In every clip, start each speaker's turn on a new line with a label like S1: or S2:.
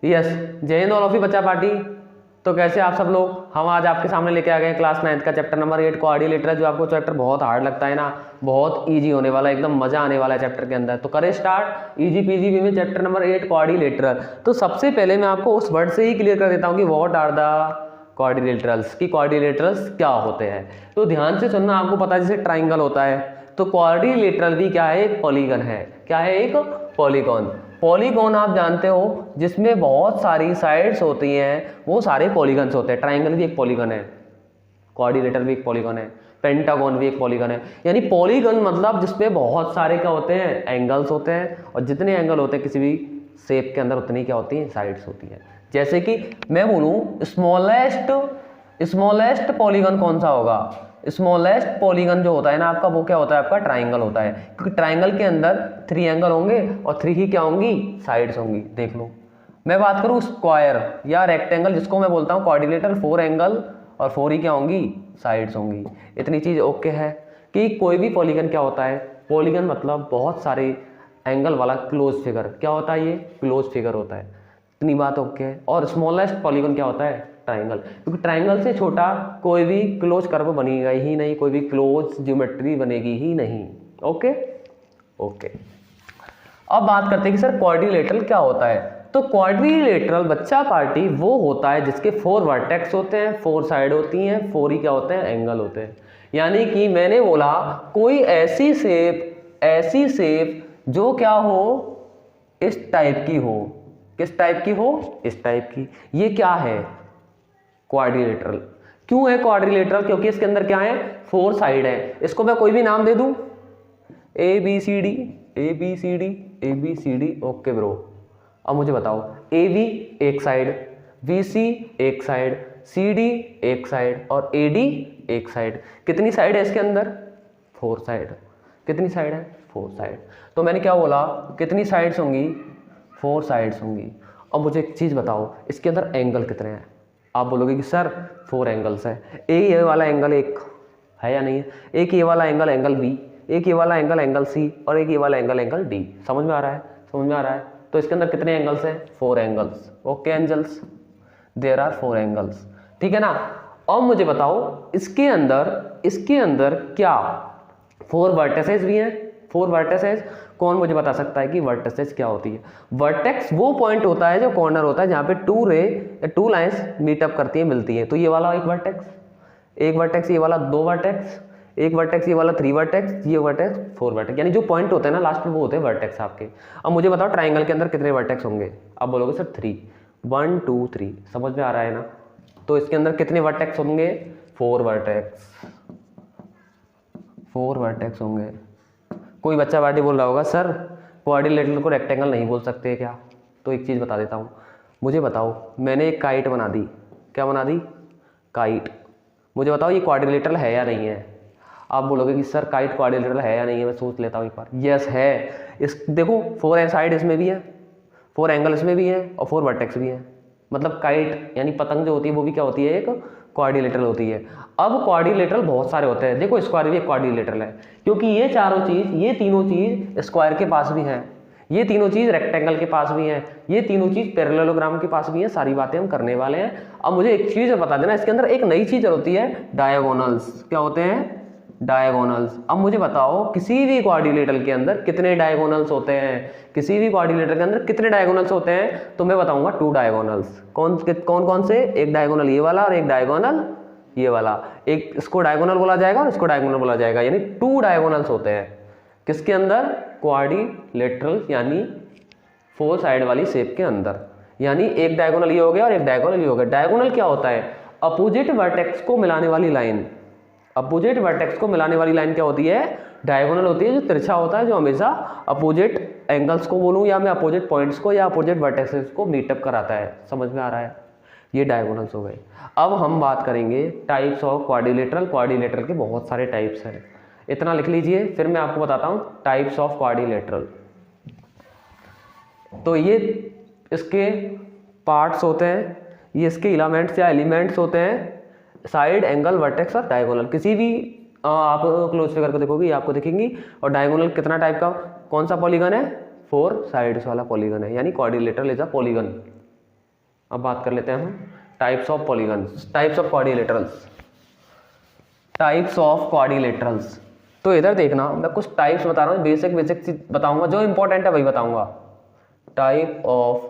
S1: Yes, जय Hind all of you बच्चा party. तो कैसे आप सब लोग, हम आज आपके सामने लेके आ गए क्लास 9 का चैप्टर नंबर 8 क्वाड्रिलेटरल। जो आपको चैप्टर बहुत हार्ड लगता है ना, बहुत इजी होने वाला है, एकदम मजा आने वाला है चैप्टर के अंदर। तो करें स्टार्ट इजी पीजी वे में चैप्टर नंबर 8 क्वाड्रिलेटरल। तो सबसे पहले मैं आपको उस वर्ड से ही क्लियर कर देता हूँ कि व्हाट आर द क्वाड्रिलेटरल्स, की क्वाड्रिलेटरल्स क्या होते हैं। तो ध्यान से सुनना, आपको पता है जैसे ट्राइंगल होता है, तो क्वाड्रिलेटरल भी क्या है, एक पॉलीगन है। क्या है, एक पॉलीगन। पॉलीगन आप जानते हो जिसमें बहुत सारी साइड्स होती हैं, वो सारे पॉलीगन्स होते हैं। ट्राइंगल भी एक पॉलीगन है, क्वाड्रिलेटरल भी एक पॉलीगन है, पेंटागन भी एक पॉलीगन है। यानी पॉलीगन मतलब जिसमें बहुत सारे क्या होते हैं, एंगल्स होते हैं, और जितने एंगल होते हैं किसी भी शेप के अंदर उतनी क्या होती हैं, साइड्स होती हैं। जैसे कि मैं बोलूँ स्मॉलेस्ट पॉलीगन कौन सा होगा, स्मॉलेस्ट पॉलीगन जो होता है ना आपका, वो क्या होता है, आपका ट्राइंगल होता है। क्योंकि ट्राइंगल के अंदर 3 एंगल होंगे और 3 ही क्या होंगी, साइड्स होंगी। देख लो, मैं बात करूँ स्क्वायर या रेक्टेंगल, जिसको मैं बोलता हूँ क्वाड्रिलेटरल, 4 एंगल और 4 ही क्या होंगी, साइड्स होंगी। इतनी चीज़ ओके है कि कोई भी पॉलीगन क्या होता है, पॉलीगन मतलब बहुत सारे एंगल वाला क्लोज फिगर। क्या होता है, ये क्लोज फिगर होता है। इतनी बात ओके है। और स्मॉलेस्ट पॉलीगन क्या होता है, ट्राइंगल। क्योंकि ट्राइंगल से छोटा कोई भी क्लोज कर्व बनेगा ही नहीं, कोई भी क्लोज ज्योमेट्री बनेगी ही नहीं। Okay okay. अब बात करते हैं कि सर क्वाड्रिलेटरल क्या होता है। तो क्वाड्रिलेटरल बच्चा पार्टी वो होता है जिसके 4 वर्टेक्स होते हैं, 4 साइड होती हैं, 4 ही क्या होते हैं, एंगल होते हैं। यानी कि मैंने बोला कोई ऐसी शेप जो क्या हो, इस टाइप की हो। किस टाइप की हो, इस टाइप की। ये क्या है, क्वाड्रिलेटरल। क्यों है क्वाड्रिलेटरल, क्योंकि इसके अंदर क्या है, 4 साइड है। इसको मैं कोई भी नाम दे दूं, A B C D A B C D A B C D. Okay bro, अब मुझे बताओ, ए बी एक साइड, बी सी एक साइड, सी डी एक साइड और ए डी एक साइड। कितनी साइड है इसके अंदर, 4 साइड। कितनी साइड है, 4 साइड। तो मैंने क्या बोला, कितनी साइड्स होंगी, 4 साइड्स होंगी। अब मुझे एक चीज़ बताओ, इसके अंदर एंगल कितने हैं। आप बोलोगे कि सर 4 एंगल्स है। ये वाला एंगल एक है या नहीं है, एक ये वाला एंगल एंगल बी, एक ये वाला एंगल एंगल सी और एक ये वाला एंगल एंगल डी। समझ में आ रहा है, समझ में आ रहा है। तो इसके अंदर कितने एंगल्स हैं, 4 angles. Okay angels, there are 4 angles, ठीक है ना। अब मुझे बताओ इसके अंदर क्या 4 वर्टिसेस भी हैं, 4 वर्टिसेस। कौन मुझे बता सकता है कि वर्टिसेस क्या होती है। वर्टेक्स वो पॉइंट होता है जो कॉर्नर होता है जहाँ पे 2 लाइंस मीटअप करती है, मिलती है। तो ये वाला एक वर्टेक्स, ये वाला 2 वर्टेक्स, एक वर्टेक्स, ये वाला 3 वर्टेक्स, ये वर्टेक्स 4 वर्टेक्स। यानी जो पॉइंट होते हैं ना लास्ट में, वो होते हैं वर्टेक्स आपके। अब मुझे बताओ ट्राइंगल के अंदर कितने वर्टेक्स होंगे। अब बोलोगे सर 3, 1 2 3। समझ में आ रहा है ना। तो इसके अंदर कितने वर्टेक्स होंगे, 4 वर्टेक्स होंगे। कोई बच्चा पार्टी बोल रहा होगा सर क्वाड्रिलेटरल को रेक्टेंगल नहीं बोल सकते क्या। तो एक चीज़ बता देता हूँ, मुझे बताओ, मैंने एक काइट बना दी। क्या बना दी, काइट। मुझे बताओ ये क्वाड्रिलेटरल है या नहीं है। आप बोलोगे कि सर काइट क्वाड्रिलेटरल है या नहीं है, मैं सोच लेता हूँ एक बार। यस है। इस देखो 4 साइड इसमें भी है, 4 एंगल इसमें भी है और 4 वर्टेक्स भी है। मतलब काइट यानी पतंग जो होती है वो भी क्या होती है, एक क्वाड्रिलेटरल होती है। अब क्वाड्रिलेटरल बहुत सारे होते हैं। देखो स्क्वायर भी एक क्वाड्रिलेटरल है, क्योंकि ये तीनों चीज स्क्वायर के पास भी हैं, ये तीनों चीज रेक्टेंगल के पास भी हैं, ये तीनों चीज पैरेललोग्राम के पास भी हैं। सारी बातें हम करने वाले हैं। अब मुझे एक चीज बता देना, इसके अंदर एक नई चीज होती है, डायगोनल्स। क्या होते हैं, डायगोनल्स। अब मुझे बताओ किसी भी क्वाड्रिलेटरल के अंदर कितने डायगोनल्स होते हैं, किसी भी क्वाड्रिलेटरल के अंदर कितने डायगोनल्स होते हैं। तो मैं बताऊंगा 2 डायगोनल्स। कौन से, एक डायगोनल ये वाला और एक डायगोनल ये वाला। एक इसको डायगोनल बोला जाएगा और इसको डायगोनल बोला जाएगा। यानी 2 डायगोनल्स होते हैं किसके अंदर, क्वाड्रिलेटरल यानी 4 साइड वाली शेप के अंदर। यानी एक डायगोनल ये हो गया और एक डायगोनल ये हो गया। डायगोनल क्या होता है, अपोजिट वर्टेक्स को मिलाने वाली लाइन। अपोजिट वर्टेक्स को मिलाने वाली लाइन क्या होती है, डायगोनल होती है। जो तिरछा होता है, जो हमेशा अपोजिट एंगल्स को बोलूं या मैं अपोजिट पॉइंट्स को या अपोजिट वर्टेक्सेस को मीटअप कराता है। समझ में आ रहा है, ये डायगोनल्स हो गए। अब हम बात करेंगे टाइप्स ऑफ क्वाड्रिलेटरल। क्वाड्रिलेटरल के बहुत सारे टाइप्स हैं, इतना लिख लीजिए, फिर मैं आपको बताता हूँ टाइप्स ऑफ क्वाड्रिलेटरल। तो ये इसके पार्ट्स होते हैं, ये इसके इलामेंट्स या एलिमेंट्स होते हैं, साइड, एंगल, वर्टेक्स और डायगोनल। किसी भी आप क्लोज फिगर को देखोगे ये आपको दिखेंगी। और डायगोनल कितना टाइप का, कौन सा पॉलीगन है, 4 साइड्स वाला पॉलीगन है। यानी क्वाड्रिलेटरल इज अ पॉलीगन। अब बात कर लेते हैं हम types of polygons, types of quadrilaterals, types of quadrilaterals. तो इधर देखना, मैं कुछ टाइप्स बता रहा हूँ, बेसिक बेसिक चीज बताऊंगा, जो इंपॉर्टेंट है वही बताऊंगा। Type of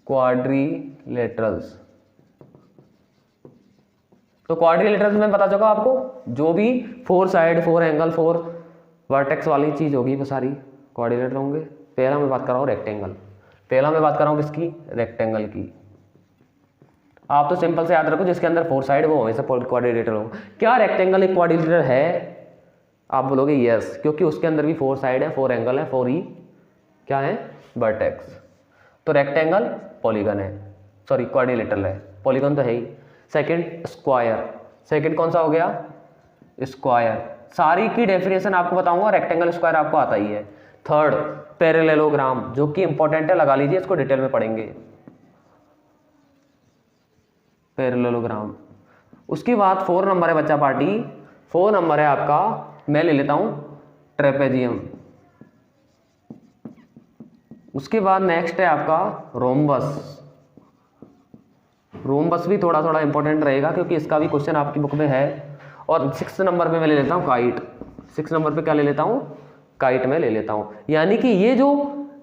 S1: quadrilaterals. तो क्वाड्रिलेटरल्स में पता चला आपको, जो भी 4 साइड 4 एंगल 4 वर्टेक्स वाली चीज होगी वो सारी क्वाड्रिलेटर होंगे। पहला मैं बात कर रहा हूँ रेक्टेंगल, पहला मैं बात कर रहा हूँ किसकी, रेक्टेंगल की। आप तो सिंपल से याद रखो, जिसके अंदर 4 साइड वो हमेशा क्वाड्रिलेटर हो। क्या रेक्टेंगल एक क्वाड्रिलेटर है? आप बोलोगे यस, क्योंकि उसके अंदर भी 4 साइड है, 4 एंगल है, 4 ही क्या है, वर्टेक्स। तो रेक्टेंगल पॉलीगन है, सॉरी क्वाड्रिलेटरल है, पॉलीगन तो है ही। सेकंड स्क्वायर, सेकंड कौन सा हो गया, स्क्वायर। सारी की डेफिनेशन आपको बताऊंगा, रेक्टेंगल स्क्वायर आपको आता ही है। थर्ड पैरेललोग्राम, जो कि इंपॉर्टेंट है, लगा लीजिए, इसको डिटेल में पढ़ेंगे। पैरेललोग्राम। उसके बाद 4 नंबर है बच्चा पार्टी, 4 नंबर है आपका, मैं ले लेता हूं ट्रेपेजियम। उसके बाद नेक्स्ट है आपका रोम्बस। रोम्बस भी थोड़ा थोड़ा इंपॉर्टेंट रहेगा, क्योंकि इसका भी क्वेश्चन आपकी बुक में है। और 6 नंबर पे मैं ले लेता हूँ काइट। 6 नंबर पे क्या ले लेता हूँ, काइट में ले लेता हूँ। यानी कि ये जो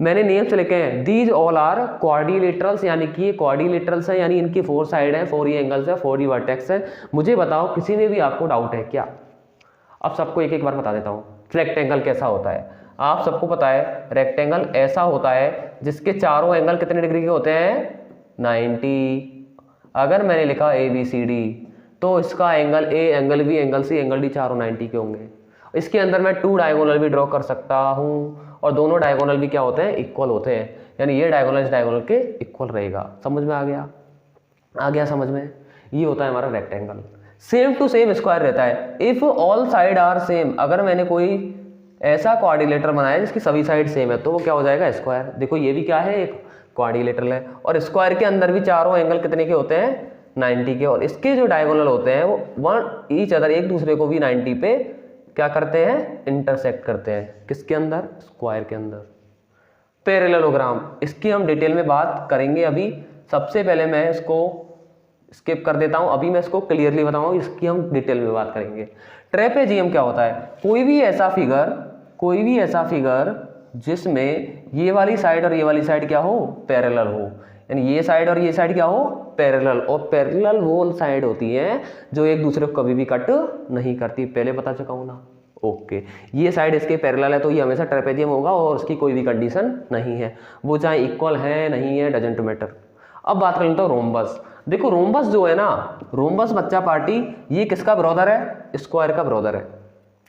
S1: मैंने नेम्स लिखे हैं, दीज ऑल आर क्वाड्रिलेटरल्स, यानी कि ये क्वाड्रिलेटरल्स है, यानी इनकी 4 साइड है, 4 ही एंगल्स है, 4 ही वर्टेक्स है। मुझे बताओ, किसी में भी आपको डाउट है क्या? अब सबको एक एक बार बता देता हूँ। रेक्टेंगल कैसा होता है, आप सबको पता है, रेक्टेंगल ऐसा होता है जिसके चारों एंगल कितने डिग्री के होते हैं, 90। अगर मैंने लिखा ABCD, तो इसका angle A, angle B, angle C, angle D चारों 90 के होंगे। इसके अंदर मैं 2 डायगोनल भी ड्रॉ कर सकता हूँ, और दोनों डायगोनल भी क्या होते हैं, इक्वल होते हैं। यानी ये डायगोनल इस डायगोनल के इक्वल रहेगा। समझ में आ गया? आ गया समझ में? ये होता है हमारा rectangle. Same to same square रहता है। If all side are same, अगर मैंने कोई ऐसा क्वाड्रिलेटर बनाया जिसकी सभी साइड सेम है, तो वो क्या हो जाएगा, स्क्वायर। देखो ये भी क्या है, एक क्वाड्रिलेटरल है। और स्क्वायर के अंदर भी चारों एंगल कितने के होते हैं, 90 के। और इसके जो डायगोनल होते हैं वो वन ईच अदर, एक दूसरे को भी 90 पे क्या करते हैं, इंटरसेक्ट करते हैं। किसके अंदर, स्क्वायर के अंदर। पैरेललोग्राम, इसकी हम डिटेल में बात करेंगे। अभी सबसे पहले मैं इसको स्किप कर देता हूं, अभी मैं इसको क्लियरली बताऊंगा, इसकी हम डिटेल में बात करेंगे। ट्रेपेजियम क्या होता है, कोई भी ऐसा फिगर जिसमें ये वाली साइड और ये वाली साइड क्या हो, पैरेलल हो। यानी ये साइड और ये साइड क्या हो, पैरेलल। और पैरेलल वो साइड होती है जो एक दूसरे को कभी भी कट नहीं करती। पहले बता चुका हूं ना, ओके। ये साइड इसके पैरेलल है, तो ये हमेशा ट्रेपेजियम होगा, और उसकी कोई भी कंडीशन नहीं है, वो चाहे इक्वल है नहीं है, डजंट मैटर। अब बात कर लेता हूँ रोम्बस। देखो रोम्बस जो है ना, रोम्बस बच्चा पार्टी, ये किसका ब्रदर है, स्क्वायर का ब्रदर है।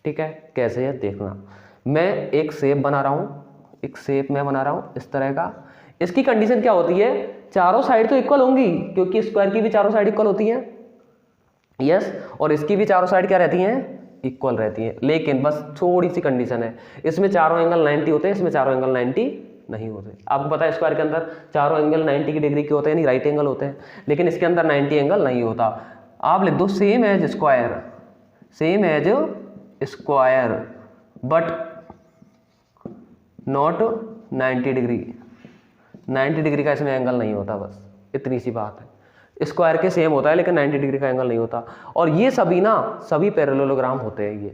S1: ठीक है, कैसे है देखना। मैं एक शेप बना रहा हूँ, एक शेप मैं बना रहा हूँ इस तरह का। इसकी कंडीशन क्या होती है, चारों साइड तो इक्वल होंगी, क्योंकि स्क्वायर की भी चारों साइड इक्वल होती है, यस। और इसकी भी चारों साइड क्या रहती हैं, इक्वल रहती है। लेकिन बस थोड़ी सी कंडीशन है, इसमें चारों एंगल 90 होते हैं, इसमें चारों एंगल 90 नहीं होते। आपको पता है स्क्वायर के अंदर चारों एंगल 90 की डिग्री के होते हैं, यानी राइट एंगल होते हैं, लेकिन इसके अंदर 90 एंगल नहीं होता। आप लिख दो same as square, same as square but not 90 degree. 90 degree का इसमें एंगल नहीं होता, बस इतनी सी बात है। स्क्वायर के सेम होता है लेकिन 90 डिग्री का एंगल नहीं होता। और ये सभी ना, सभी पैरेललोग्राम होते हैं ये,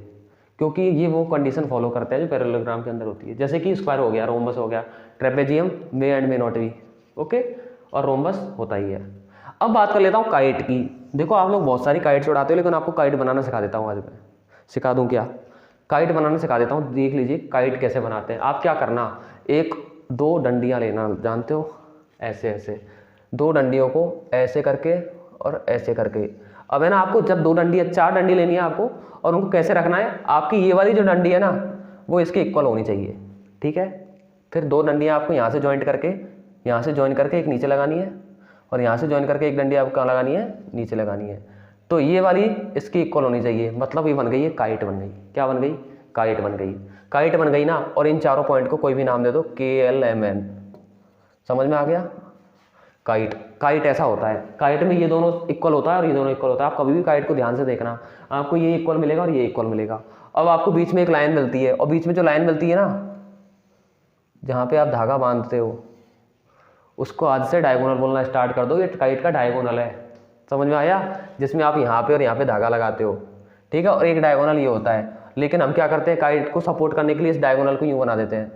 S1: क्योंकि ये वो कंडीशन फॉलो करते हैं जो पैरेललोग्राम के अंदर होती है। जैसे कि स्क्वायर हो गया, रोम्बस हो गया, trapezium may and may not be, okay, और रोम्बस होता ही है। अब बात कर लेता हूँ काइट की। देखो आप लोग बहुत सारी काइट्स उड़ाते हो, लेकिन आपको काइट बनाना सिखा देता हूँ आज मैं। सिखा दूँ क्या, काइट बनाना सिखा देता हूँ। देख लीजिए काइट कैसे बनाते हैं। आप क्या करना, एक 2 डंडियाँ लेना, जानते हो, ऐसे ऐसे 2 डंडियों को ऐसे करके और ऐसे करके। अब है ना, आपको जब 2 डंडी 4 डंडी लेनी है आपको, और उनको कैसे रखना है, आपकी ये वाली जो डंडी है ना, वो इसके इक्वल होनी चाहिए। ठीक है, फिर 2 डंडियाँ आपको यहाँ से ज्वाइंट करके, यहाँ से ज्वाइन करके एक नीचे लगानी है, और यहाँ से ज्वाइन करके एक डंडी आपको कहाँ लगानी है, नीचे लगानी है। तो ये वाली इसकी इक्वल होनी चाहिए, मतलब ये बन गई है काइट बन गई। क्या बन गई, काइट बन गई। काइट बन गई ना, और इन चारों पॉइंट को कोई भी नाम दे दो, KLMN। समझ में आ गया, काइट। काइट ऐसा होता है, काइट में ये दोनों इक्वल होता है और ये दोनों इक्वल होता है। आप कभी भी काइट को ध्यान से देखना, आपको ये इक्वल मिलेगा और ये इक्वल मिलेगा। अब आपको बीच में एक लाइन मिलती है, और बीच में जो लाइन मिलती है ना, जहाँ पे आप धागा बांधते हो, उसको आज से डायगोनल बोलना स्टार्ट कर दो। ये काइट का डायगोनल है, समझ में आया, जिसमें आप यहाँ पे और यहाँ पे धागा लगाते हो, ठीक है। और एक डायगोनल ये होता है, लेकिन हम क्या करते हैं, काइट को सपोर्ट करने के लिए इस डायगोनल को यूँ बना देते हैं,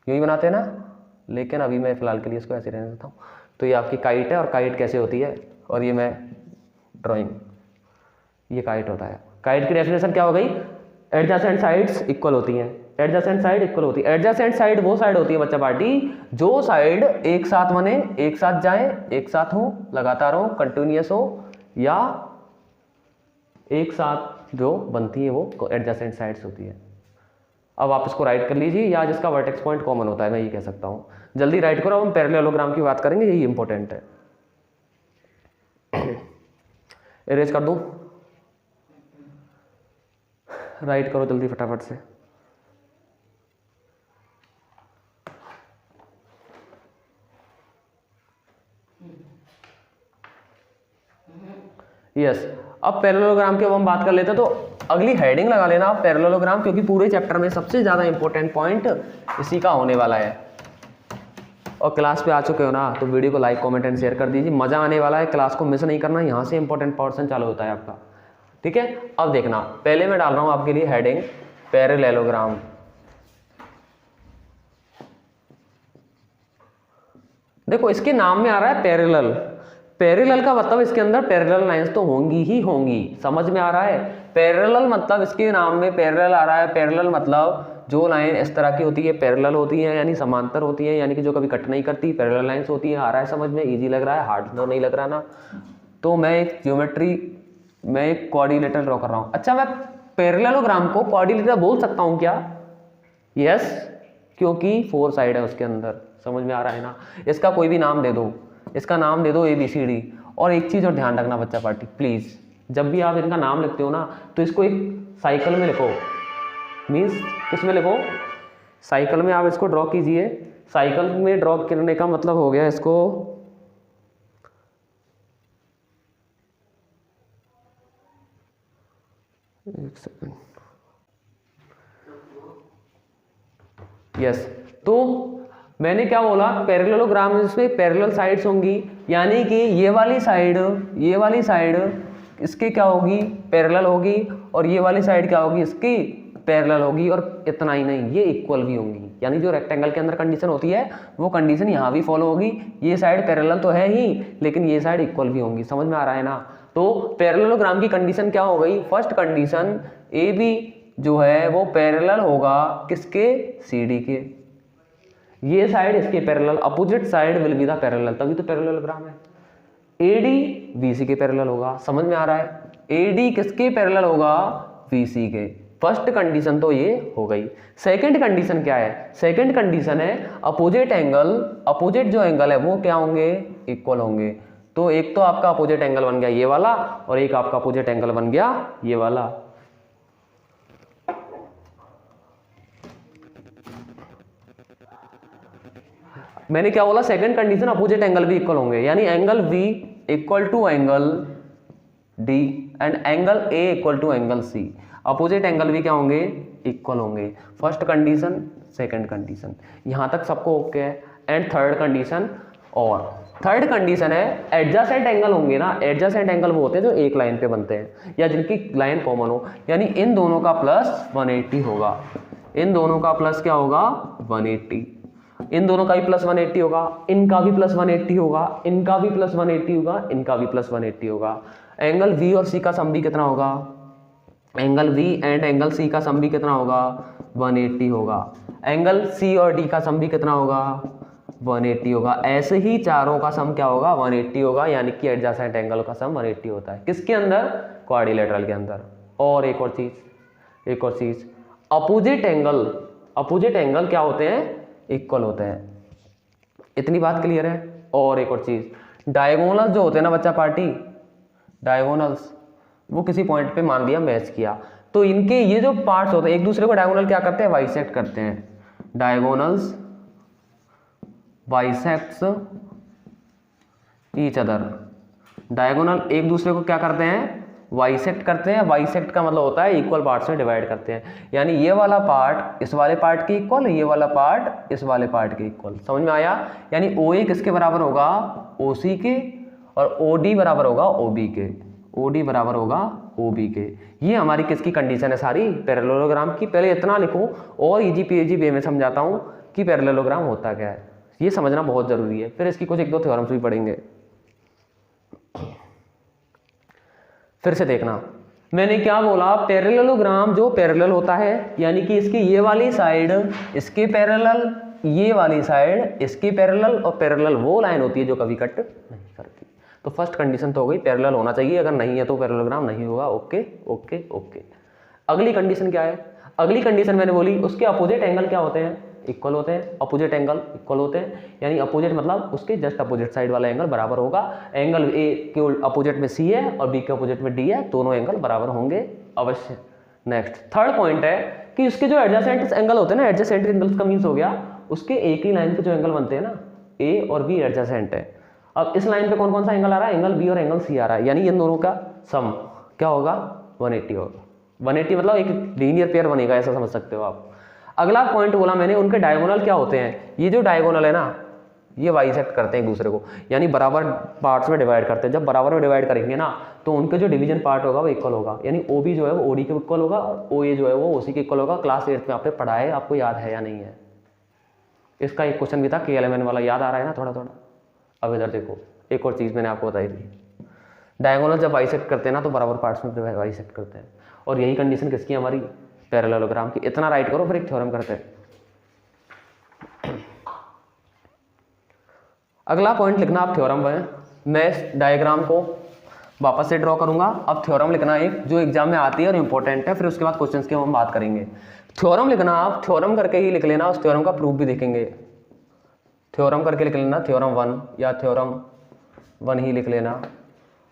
S1: यूँ ही बनाते हैं ना। लेकिन अभी मैं फिलहाल के लिए इसको ऐसे रहने देता हूँ। तो ये आपकी काइट है, और काइट कैसे होती है, और ये मैं ड्राइंग, ये काइट होता है। काइट की डेफिनेशन क्या हो गई, एडजेसेंट साइड्स इक्वल होती हैं, एडजेसेंट साइड इक्वल होती है। एडजेसेंट साइड वो साइड होती है बच्चा पार्टी, जो साइड एक साथ बने, एक साथ जाए, एक साथ हो, लगातार हो, कंटिन्यूअस हो, या एक साथ जो बनती है वो एडजेसेंट साइड्स होती है। अब आप इसको राइट कर लीजिए, या जिसका वर्टेक्स पॉइंट कॉमन होता है, मैं ये कह सकता हूँ। जल्दी राइट करो, हम पैरेललोग्राम की बात करेंगे, यही इंपॉर्टेंट है। इरेज कर दूं, राइट करो जल्दी फटाफट से। यस, अब पैरेललोग्राम की अब हम बात कर लेते हैं, तो अगली हेडिंग लगा लेना आप पैरेललोग्राम, क्योंकि पूरे चैप्टर में सबसे ज़्यादा इंपॉर्टेंट पॉइंट इसी का होने वाला है। और क्लास पे आ चुके हो ना, तो वीडियो को लाइक कमेंट एंड शेयर कर दीजिए, मज़ा आने वाला है, क्लास को मिस नहीं करना, यहाँ से इंपॉर्टेंट पोर्शन चालू होता है आपका, ठीक है। अब देखना, पहले मैं डाल रहा हूँ आपके लिए हेडिंग पैरेललोग्राम। देखो इसके नाम में आ रहा है पैरेलल, पैरेलल का मतलब इसके अंदर पैरेलल लाइंस तो होंगी ही होंगी, समझ में आ रहा है। पैरेलल मतलब इसके नाम में पैरेलल आ रहा है, पैरेलल मतलब जो लाइन इस तरह की होती है पैरेलल होती है, यानी समांतर होती है, यानी कि जो कभी कट नहीं करती, पैरेलल लाइंस होती है। आ रहा है समझ में, इजी लग रहा है, हार्ड तो नहीं लग रहा ना। तो मैं एक ज्योमेट्री, मैं एक कोऑर्डिनेटर ड्रॉ कर रहा हूँ। अच्छा, मैं पैरेललोग्राम को कोऑर्डिनेटर बोल सकता हूँ क्या? यस, क्योंकि 4 साइड है उसके अंदर, समझ में आ रहा है ना। इसका कोई भी नाम दे दो, इसका नाम दे दो ABCD। और एक चीज़ और ध्यान रखना बच्चा पार्टी, प्लीज़ जब भी आप इनका नाम लिखते हो ना, तो इसको एक साइकिल में लिखो, मीन्स किस में लिखो, साइकिल में आप इसको ड्रॉ कीजिए। साइकिल में ड्रॉ करने का मतलब हो गया इसको, एक सेकंड, यस। तो मैंने क्या बोला, पैरेललोग्राम इसमें पैरेलल साइड्स होंगी, यानी कि ये वाली साइड इसकी क्या होगी, पैरेलल होगी, और ये वाली साइड क्या होगी, इसकी पैरेलल होगी। और इतना ही नहीं, ये इक्वल भी होंगी, यानी जो रेक्टेंगल के अंदर कंडीशन होती है वो कंडीशन यहाँ भी फॉलो होगी। ये साइड पैरेलल तो है ही, लेकिन ये साइड इक्वल भी होंगी, समझ में आ रहा है ना। तो पैरेललोग्राम की कंडीशन क्या हो गई, फर्स्ट कंडीशन AB जो है वो पैरेलल होगा किसके, CD के। ये साइड इसके parallel, opposite side will be the parallel, तभी तो पैरेललोग्राम है। AD BC के पैरेलल होगा, समझ में आ रहा है। AD किसके पैरेलल होगा, BC के। फर्स्ट कंडीशन तो ये हो गई। सेकंड कंडीशन क्या है, सेकंड कंडीशन है अपोजिट एंगल, अपोजिट जो एंगल है वो क्या होंगे, इक्वल होंगे। तो एक तो आपका अपोजिट एंगल बन गया ये वाला, और एक आपका अपोजिट एंगल बन गया ये वाला। मैंने क्या बोला, सेकंड कंडीशन अपोजिट एंगल भी इक्वल होंगे, यानी angle V equal to angle D and angle A equal to angle C। Opposite angle भी क्या होंगे, इक्वल होंगे। फर्स्ट कंडीशन, सेकंड कंडीशन, यहां तक सबको ओके है। एंड थर्ड कंडीशन, और थर्ड कंडीशन है एडजेसेंट एंगल होंगे ना। एडजेसेंट एंगल वो होते हैं जो एक लाइन पे बनते हैं, या जिनकी लाइन कॉमन हो, यानी इन दोनों का प्लस 180 होगा। इन दोनों का प्लस क्या होगा, 180। इन दोनों का भी प्लस 180 होगा, इनका भी प्लस 180 होगा, इनका भी प्लस 180 होगा, इनका भी प्लस 180 होगा। एंगल V और C का सम भी कितना होगा, angle V and angle C का सम भी कितना होगा, 180 होगा। एंगल C और D का सम भी कितना होगा, 180 होगा। ऐसे ही चारों का सम क्या होगा, 180 होगा, यानी कि एडजेसेंट एंगल का सम 180 होता है। किसके अंदर, क्वाड्रिलेटरल के अंदर। और एक और चीज, अपोजिट एंगल क्या होते हैं, इक्वल होते हैं। इतनी बात क्लियर है। और एक और चीज, डायगोनल्स जो होते हैं ना बच्चा पार्टी, डायगोनल्स वो किसी पॉइंट पे मान लिया मैच किया, तो इनके ये जो पार्ट्स होते हैं एक दूसरे को डायगोनल क्या करते हैं, बाइसेक्ट करते हैं। Diagonals bisects each other, diagonal एक दूसरे को क्या करते हैं, बाइसेक्ट करते हैं। बाइसेक्ट का मतलब होता है इक्वल पार्ट्स में डिवाइड करते हैं, यानी ये वाला पार्ट इस वाले पार्ट के इक्वल, ये वाला पार्ट इस वाले पार्ट के इक्वल। समझ में आया? यानी OA किसके बराबर होगा? OC के, और OD बराबर होगा OB के, OD बराबर होगा OB के। ये हमारी किसकी कंडीशन है सारी? पैरेललोग्राम की। पहले इतना लिखो और इजी पेजी वे में समझाता हूँ कि पैरेललोग्राम होता क्या है, ये समझना बहुत जरूरी है। फिर इसकी कुछ एक दो थ्योरम्स भी पढ़ेंगे। फिर से देखना, मैंने क्या बोला? पैरेललोग्राम जो पैरेलल होता है, यानी कि इसकी ये वाली साइड इसके पैरेलल, ये वाली साइड इसके पैरेलल, और पैरेलल वो लाइन होती है जो कभी कट नहीं करती। तो फर्स्ट कंडीशन तो हो गई, पैरेलल होना चाहिए, अगर नहीं है तो पैरेललोग्राम नहीं होगा। Okay okay okay. अगली कंडीशन क्या है? अगली कंडीशन मैंने बोली उसके अपोजिट एंगल क्या होते हैं? इक्वल होते हैं। अपोजिट एंगल इक्वल होते हैं, यानी अपोजिट मतलब उसके जस्ट अपोजिट साइड वाला एंगल बराबर होगा। एंगल ए के अपोजिट में सी है और बी के अपोजिट में डी है, दोनों एंगल बराबर होंगे अवश्य। नेक्स्ट थर्ड पॉइंट है कि उसके जो एडजेसेंट एंगल होते हैं ना, एडजेसेंट एंगल्स का मीन्स हो गया उसके एक ही लाइन पे जो एंगल बनते हैं ना, ए और बी एडजेसेंट है। अब इस लाइन पे कौन कौन सा एंगल आ रहा है? एंगल बी और एंगल सी आ रहा है, यानी इन दोनों का सम क्या होगा? 180 होगा। 180 मतलब एक लीनियर पेयर बनेगा, ऐसा समझ सकते हो आप। अगला पॉइंट बोला मैंने, उनके डायगोनल क्या होते हैं? ये जो डायगोनल है ना, ये बाइसेक्ट करते हैं एक दूसरे को, यानी बराबर पार्ट्स में डिवाइड करते हैं। जब बराबर में डिवाइड करेंगे ना, तो उनके जो डिवीजन पार्ट होगा वो इक्वल होगा, यानी OB जो है वो OD के इक्वल होगा और OA जो है वो OC के इक्वल होगा। क्लास 8 में आपने पढ़ा है, आपको याद है या नहीं है? इसका एक क्वेश्चन भी था KLMN वाला, याद आ रहा है ना थोड़ा थोड़ा? अब इधर देखो, एक और चीज़ मैंने आपको बताई थी, डायगोनल जब बाइसेक्ट करते हैं ना तो बराबर पार्ट्स में बाइसेक्ट करते हैं, और यही कंडीशन किसकी हमारी? पैरेललोग्राम की। इतना राइट करो, फिर एक थ्योरम करते हैं। अगला पॉइंट लिखना आप थ्योरम में। मैं इस डायग्राम को वापस से ड्रॉ करूंगा। अब थ्योरम लिखना एक जो एग्जाम में आती है और इंपॉर्टेंट है, फिर उसके बाद क्वेश्चंस की हम बात करेंगे। थ्योरम लिखना आप, थ्योरम करके ही लिख लेना, उस थ्योरम का प्रूफ भी देखेंगे। थ्योरम करके लिख लेना, थ्योरम 1 या थ्योरम 1 ही लिख लेना,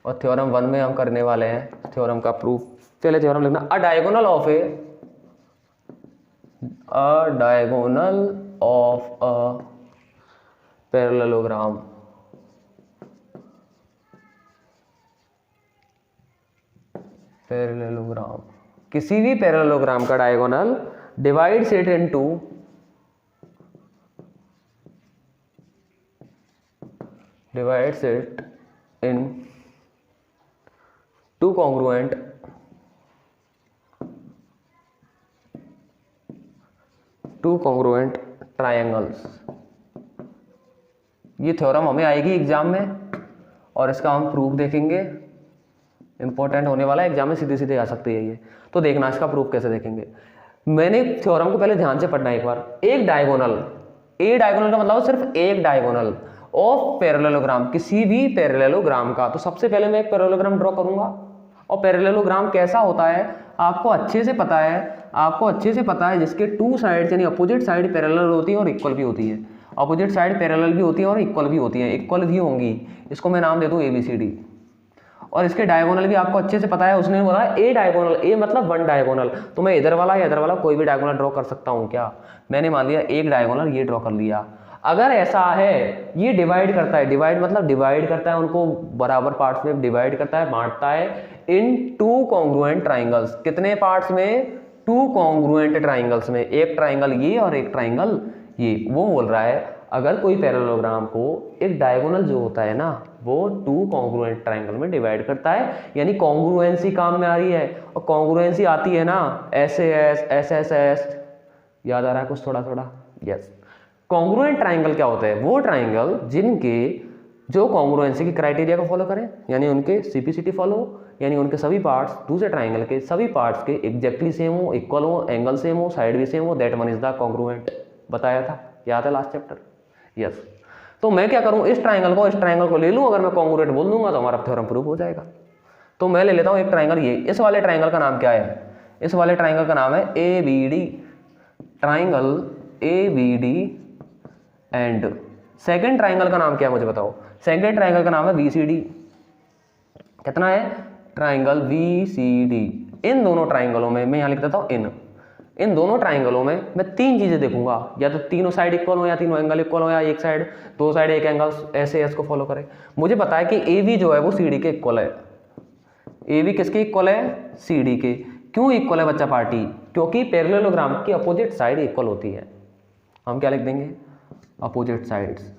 S1: और थ्योरम 1 में हम करने वाले हैं थ्योरम का प्रूफ। पहले थ्योरम लिखना, अ डायगोनल ऑफ अ पैरेललोग्राम किसी भी पैरेललोग्राम का diagonal divides it into in two congruent triangles. ये थ्योरम हमें आएगी एग्जाम में और इसका हम प्रूफ देखेंगे। इंपॉर्टेंट होने वाला है, एग्जाम में सीधे सीधे आ सकती है ये। तो देखना इसका प्रूफ कैसे देखेंगे। मैंने थ्योरम को पहले ध्यान से पढ़ना है एक बार। एक डायगोनल, ए डायगोनल का मतलब सिर्फ एक डायगोनल ऑफ पैरेललोग्राम, किसी भी पैरेललोग्राम का। तो सबसे पहले मैं एक पैरेललोग्राम ड्रॉ करूंगा, और पैरेललोग्राम कैसा होता है आपको अच्छे से पता है, जिसके टू साइड्स यानी अपोजिट साइड पैरेलल होती है और इक्वल भी होती है। अपोजिट साइड पैरेलल भी होती है और इक्वल भी होती है, इक्वल भी होंगी। इसको मैं नाम दे दूं ABCD। और इसके डायगोनल भी आपको अच्छे से पता है। उसने बोला ए डायगोनल, ए मतलब वन डायगोनल, तो मैं इधर वाला या इधर वाला कोई भी डायगोनल ड्रॉ कर सकता हूँ क्या? मैंने मान लिया एक डायगोनल ये ड्रॉ कर लिया। अगर ऐसा है, ये डिवाइड करता है, डिवाइड मतलब डिवाइड करता है, उनको बराबर पार्ट्स में डिवाइड करता है, बांटता है इन टू कॉन्ग्रुएंट ट्राइंगल्स। कितने पार्ट्स में? टू कॉन्ग्रुएंट ट्राइंगल्स में, एक ट्राइंगल ये और एक ट्राइंगल ये। वो बोल रहा है अगर कोई पैरेललोग्राम को एक डायगोनल जो होता है ना, वो टू कॉन्ग्रुएंट ट्राइंगल में डिवाइड करता है, यानी कॉन्ग्रुएंसी काम में आ रही है। और कॉन्ग्रुएंसी आती है ना SAS, SSS, याद आ रहा है कुछ थोड़ा थोड़ा? यस। कॉन्ग्रुएंट ट्राइंगल क्या होता है? वो ट्राइंगल जिनके जो कॉन्ग्रुएंसी की क्राइटेरिया को फॉलो करें, यानी उनके CPCT फॉलो, यानी उनके सभी पार्ट्स दूसरे ट्राइंगल के सभी पार्ट्स के एग्जैक्टली सेम हो, इक्वल हो, एंगल सेम हो, साइड भी सेम हो, that one is the congruent. बताया था, याद है लास्ट चैप्टर? यस। तो मैं क्या करूं, इस ट्राइंगल को ले लूं, अगर मैं कॉन्ग्रुएंट बोल दूंगा तो हमारा थ्योरम प्रूफ हो जाएगा। तो मैं ले लेता हूं एक ट्राइंगल ये। इस वाले ट्राइंगल का नाम क्या है? इस वाले ट्राइंगल का नाम है ABD, triangle ABD। And second triangle का नाम क्या है मुझे बताओ? सेकेंड ट्राइंगल का नाम है BCD। कितना है? Triangle BCD। इन दोनों ट्राइंगलों में मैं यहां लिख देता हूं इन दोनों ट्राइंगलों में मैं तीन चीजें देखूंगा, या तो तीनों साइड इक्वल हो, या तीनों एंगल इक्वल हो, या एक साइड, दो साइड एक एंगल, ऐसे को फॉलो करें। मुझे पता है कि AB जो है वो CD के इक्वल है, ए बी किसके इक्वल है, सी डी के। क्यों इक्वल है बच्चा पार्टी, क्योंकि पैरेललोग्राम की अपोजिट साइड इक्वल होती है। हम क्या लिख देंगे, opposite sides,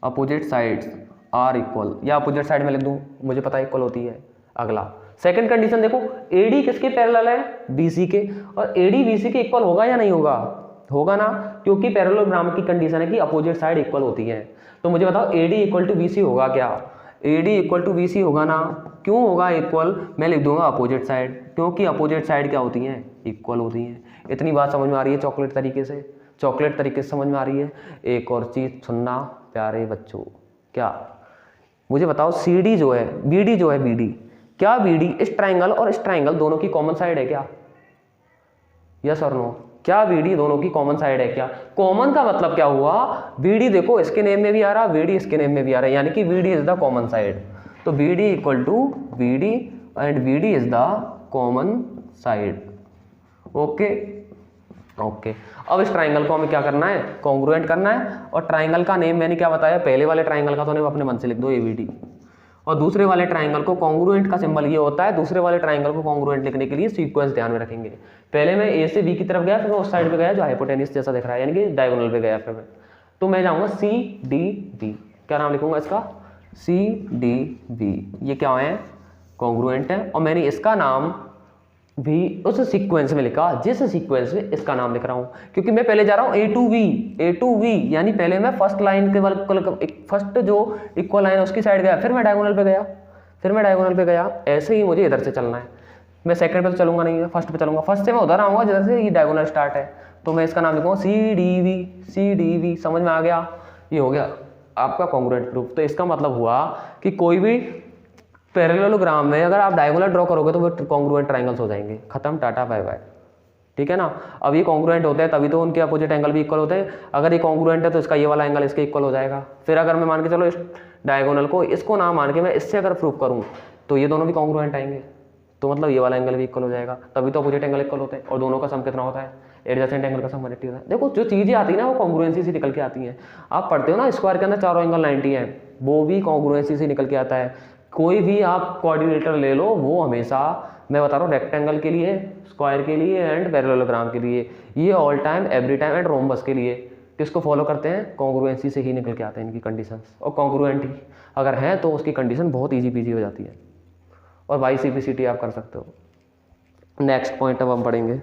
S1: opposite sides are equal, या अपोजिट साइड में लिख दूं, मुझे पता इक्वल होती है। अगला सेकंड कंडीशन देखो, एडी किसके पैरेलल है, बीसी के, और एडी बीसी के इक्वल होगा या नहीं होगा, होगा ना, क्योंकि पैरेललोग्राम की कंडीशन है कि अपोजिट साइड इक्वल होती है। तो मुझे बताओ एडी इक्वल टू बीसी होगा क्या, एडी इक्वल टू बीसी होगा ना। क्यों होगा इक्वल, मैं लिख दूंगा अपोजिट साइड, क्योंकि अपोजिट साइड क्या होती हैं, इक्वल होती हैं। इतनी बात समझ में आ रही है चॉकलेट तरीके से, चॉकलेट तरीके से समझ में आ रही है। एक और चीज सुनना प्यारे बच्चों, क्या मुझे बताओ सीडी जो है, बीडी जो है, बीडी, क्या बीडी इस ट्राइंगल और इस ट्राइंगल दोनों की कॉमन साइड है क्या, यस और नो, क्या बीडी दोनों की कॉमन साइड है क्या। कॉमन का मतलब क्या हुआ, बीडी देखो इसके नेम में भी आ रहा, बीडी इसके नेम में भी आ रहा है, यानी कि BD is the common side. तो BD equal to BD and BD is the common side. Okay okay, अब इस ट्राइंगल को हमें क्या करना है, कॉन्ग्रुएंट करना है। और ट्राइंगल का नेम मैंने क्या बताया, पहले वाले ट्राइंगल का तो नेम अपने मन से लिख दो एबीडी, और दूसरे वाले ट्राइंगल को कॉन्ग्रुएंट का सिंबल ये होता है। दूसरे वाले ट्राइंगल को कॉन्ग्रुएंट लिखने के लिए सीक्वेंस ध्यान में रखेंगे। पहले मैं ए से बी की तरफ गया, फिर मैं उस साइड पे गया जो हाइपोटेन्यूस जैसा दिख रहा है, यानी कि डायगोनल पे गया। फिर मैं तो मैं जाऊंगा सी डी बी, क्या नाम लिखूंगा इसका, सी डी बी, ये क्या है, कॉन्ग्रुएंट है। और मैंने इसका नाम भी उस सीक्वेंस में लिखा जिस सीक्वेंस में इसका नाम लिख रहा हूं, क्योंकि मैं पहले जा रहा हूं ए टू वी, यानी पहले मैं फर्स्ट लाइन के फर्स्ट जो इक्वल लाइन है उसकी साइड गया, फिर मैं डायगोनल पे गया, फिर मैं डायगोनल पे गया। ऐसे ही मुझे इधर से चलना है, मैं सेकंड पे तो चलूंगा नहीं, फर्स्ट पे चलूंगा, फर्स्ट से मैं उधर आऊंगा जिधर से ये डायगोनल स्टार्ट है। तो मैं इसका नाम लिखूंगा सी डी वी, समझ में आ गया, ये हो गया आपका कॉन्ग्रुएंट प्रूफ। तो इसका मतलब हुआ कि कोई भी पैरेललोग्राम में अगर आप डायगोनल ड्रॉ करोगे तो वो कॉन्ग्रुएंट ट्रायंगल्स हो जाएंगे, खत्म, टाटा बाय बाय, ठीक है ना। अब ये कॉन्ग्रुएंट होते हैं तभी तो उनके अपोजिट एंगल भी इक्वल होते हैं। अगर ये कॉन्ग्रुएंट है तो इसका ये वाला एंगल इसके इक्वल हो जाएगा। फिर अगर मैं मान के चलो इस डायगोनल को, इसको ना मान के मैं इससे अगर प्रूव करूँ तो ये दोनों भी कॉन्ग्रुएंट आएंगे, तो मतलब ये वाला एंगल भी इक्वल हो जाएगा, तभी तो अपोजिट एंगल इक्वल होते हैं। और दोनों का सम कितना होता है, एडजेसेंट एंगल का सम 180 होता है। देखो जो चीज़ें आती है ना वो कॉन्ग्रुएंसी से निकल के आती हैं। आप पढ़ते हो ना स्क्वायर के अंदर चारों एंगल 90 है, वो भी कॉन्ग्रुएंसी से निकल के आता है। कोई भी आप कोऑर्डिनेटर ले लो, वो हमेशा, मैं बता रहा हूँ, रेक्टेंगल के लिए, स्क्वायर के लिए एंड पैरेललोग्राम के लिए, ये all time every time and rhombus के लिए किसको फॉलो करते हैं, कॉन्ग्रुएंसी से ही निकल के आते हैं इनकी कंडीशंस। और कॉन्ग्रुएंट ही अगर है तो उसकी कंडीशन बहुत ईजी पीजी हो जाती है, और बाई सीपीसीटी आप कर सकते हो। नेक्स्ट पॉइंट अब हम पढ़ेंगे,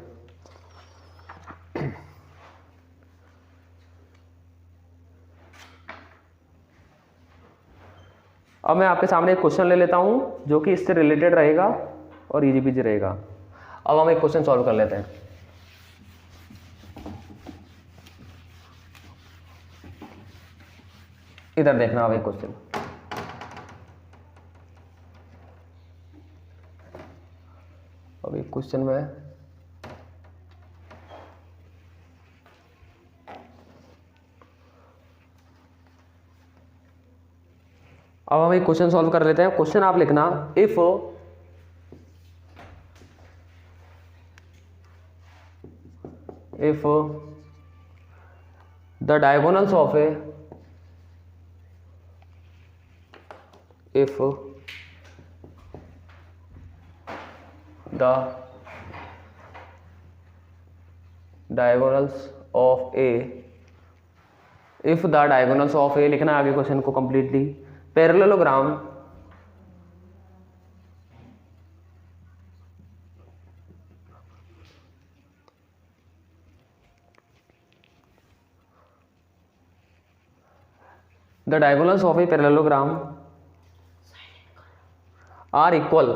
S1: अब मैं आपके सामने एक क्वेश्चन ले लेता हूं जो कि इससे रिलेटेड रहेगा और इजी पीजी रहेगा। अब हम एक क्वेश्चन सॉल्व कर लेते हैं। इधर देखना अब एक क्वेश्चन, अब एक क्वेश्चन में अब हम एक क्वेश्चन सॉल्व कर लेते हैं। क्वेश्चन आप लिखना, if the diagonals of a if the diagonals of a लिखना आगे क्वेश्चन को completely, parallelogram the diagonals of a parallelogram are equal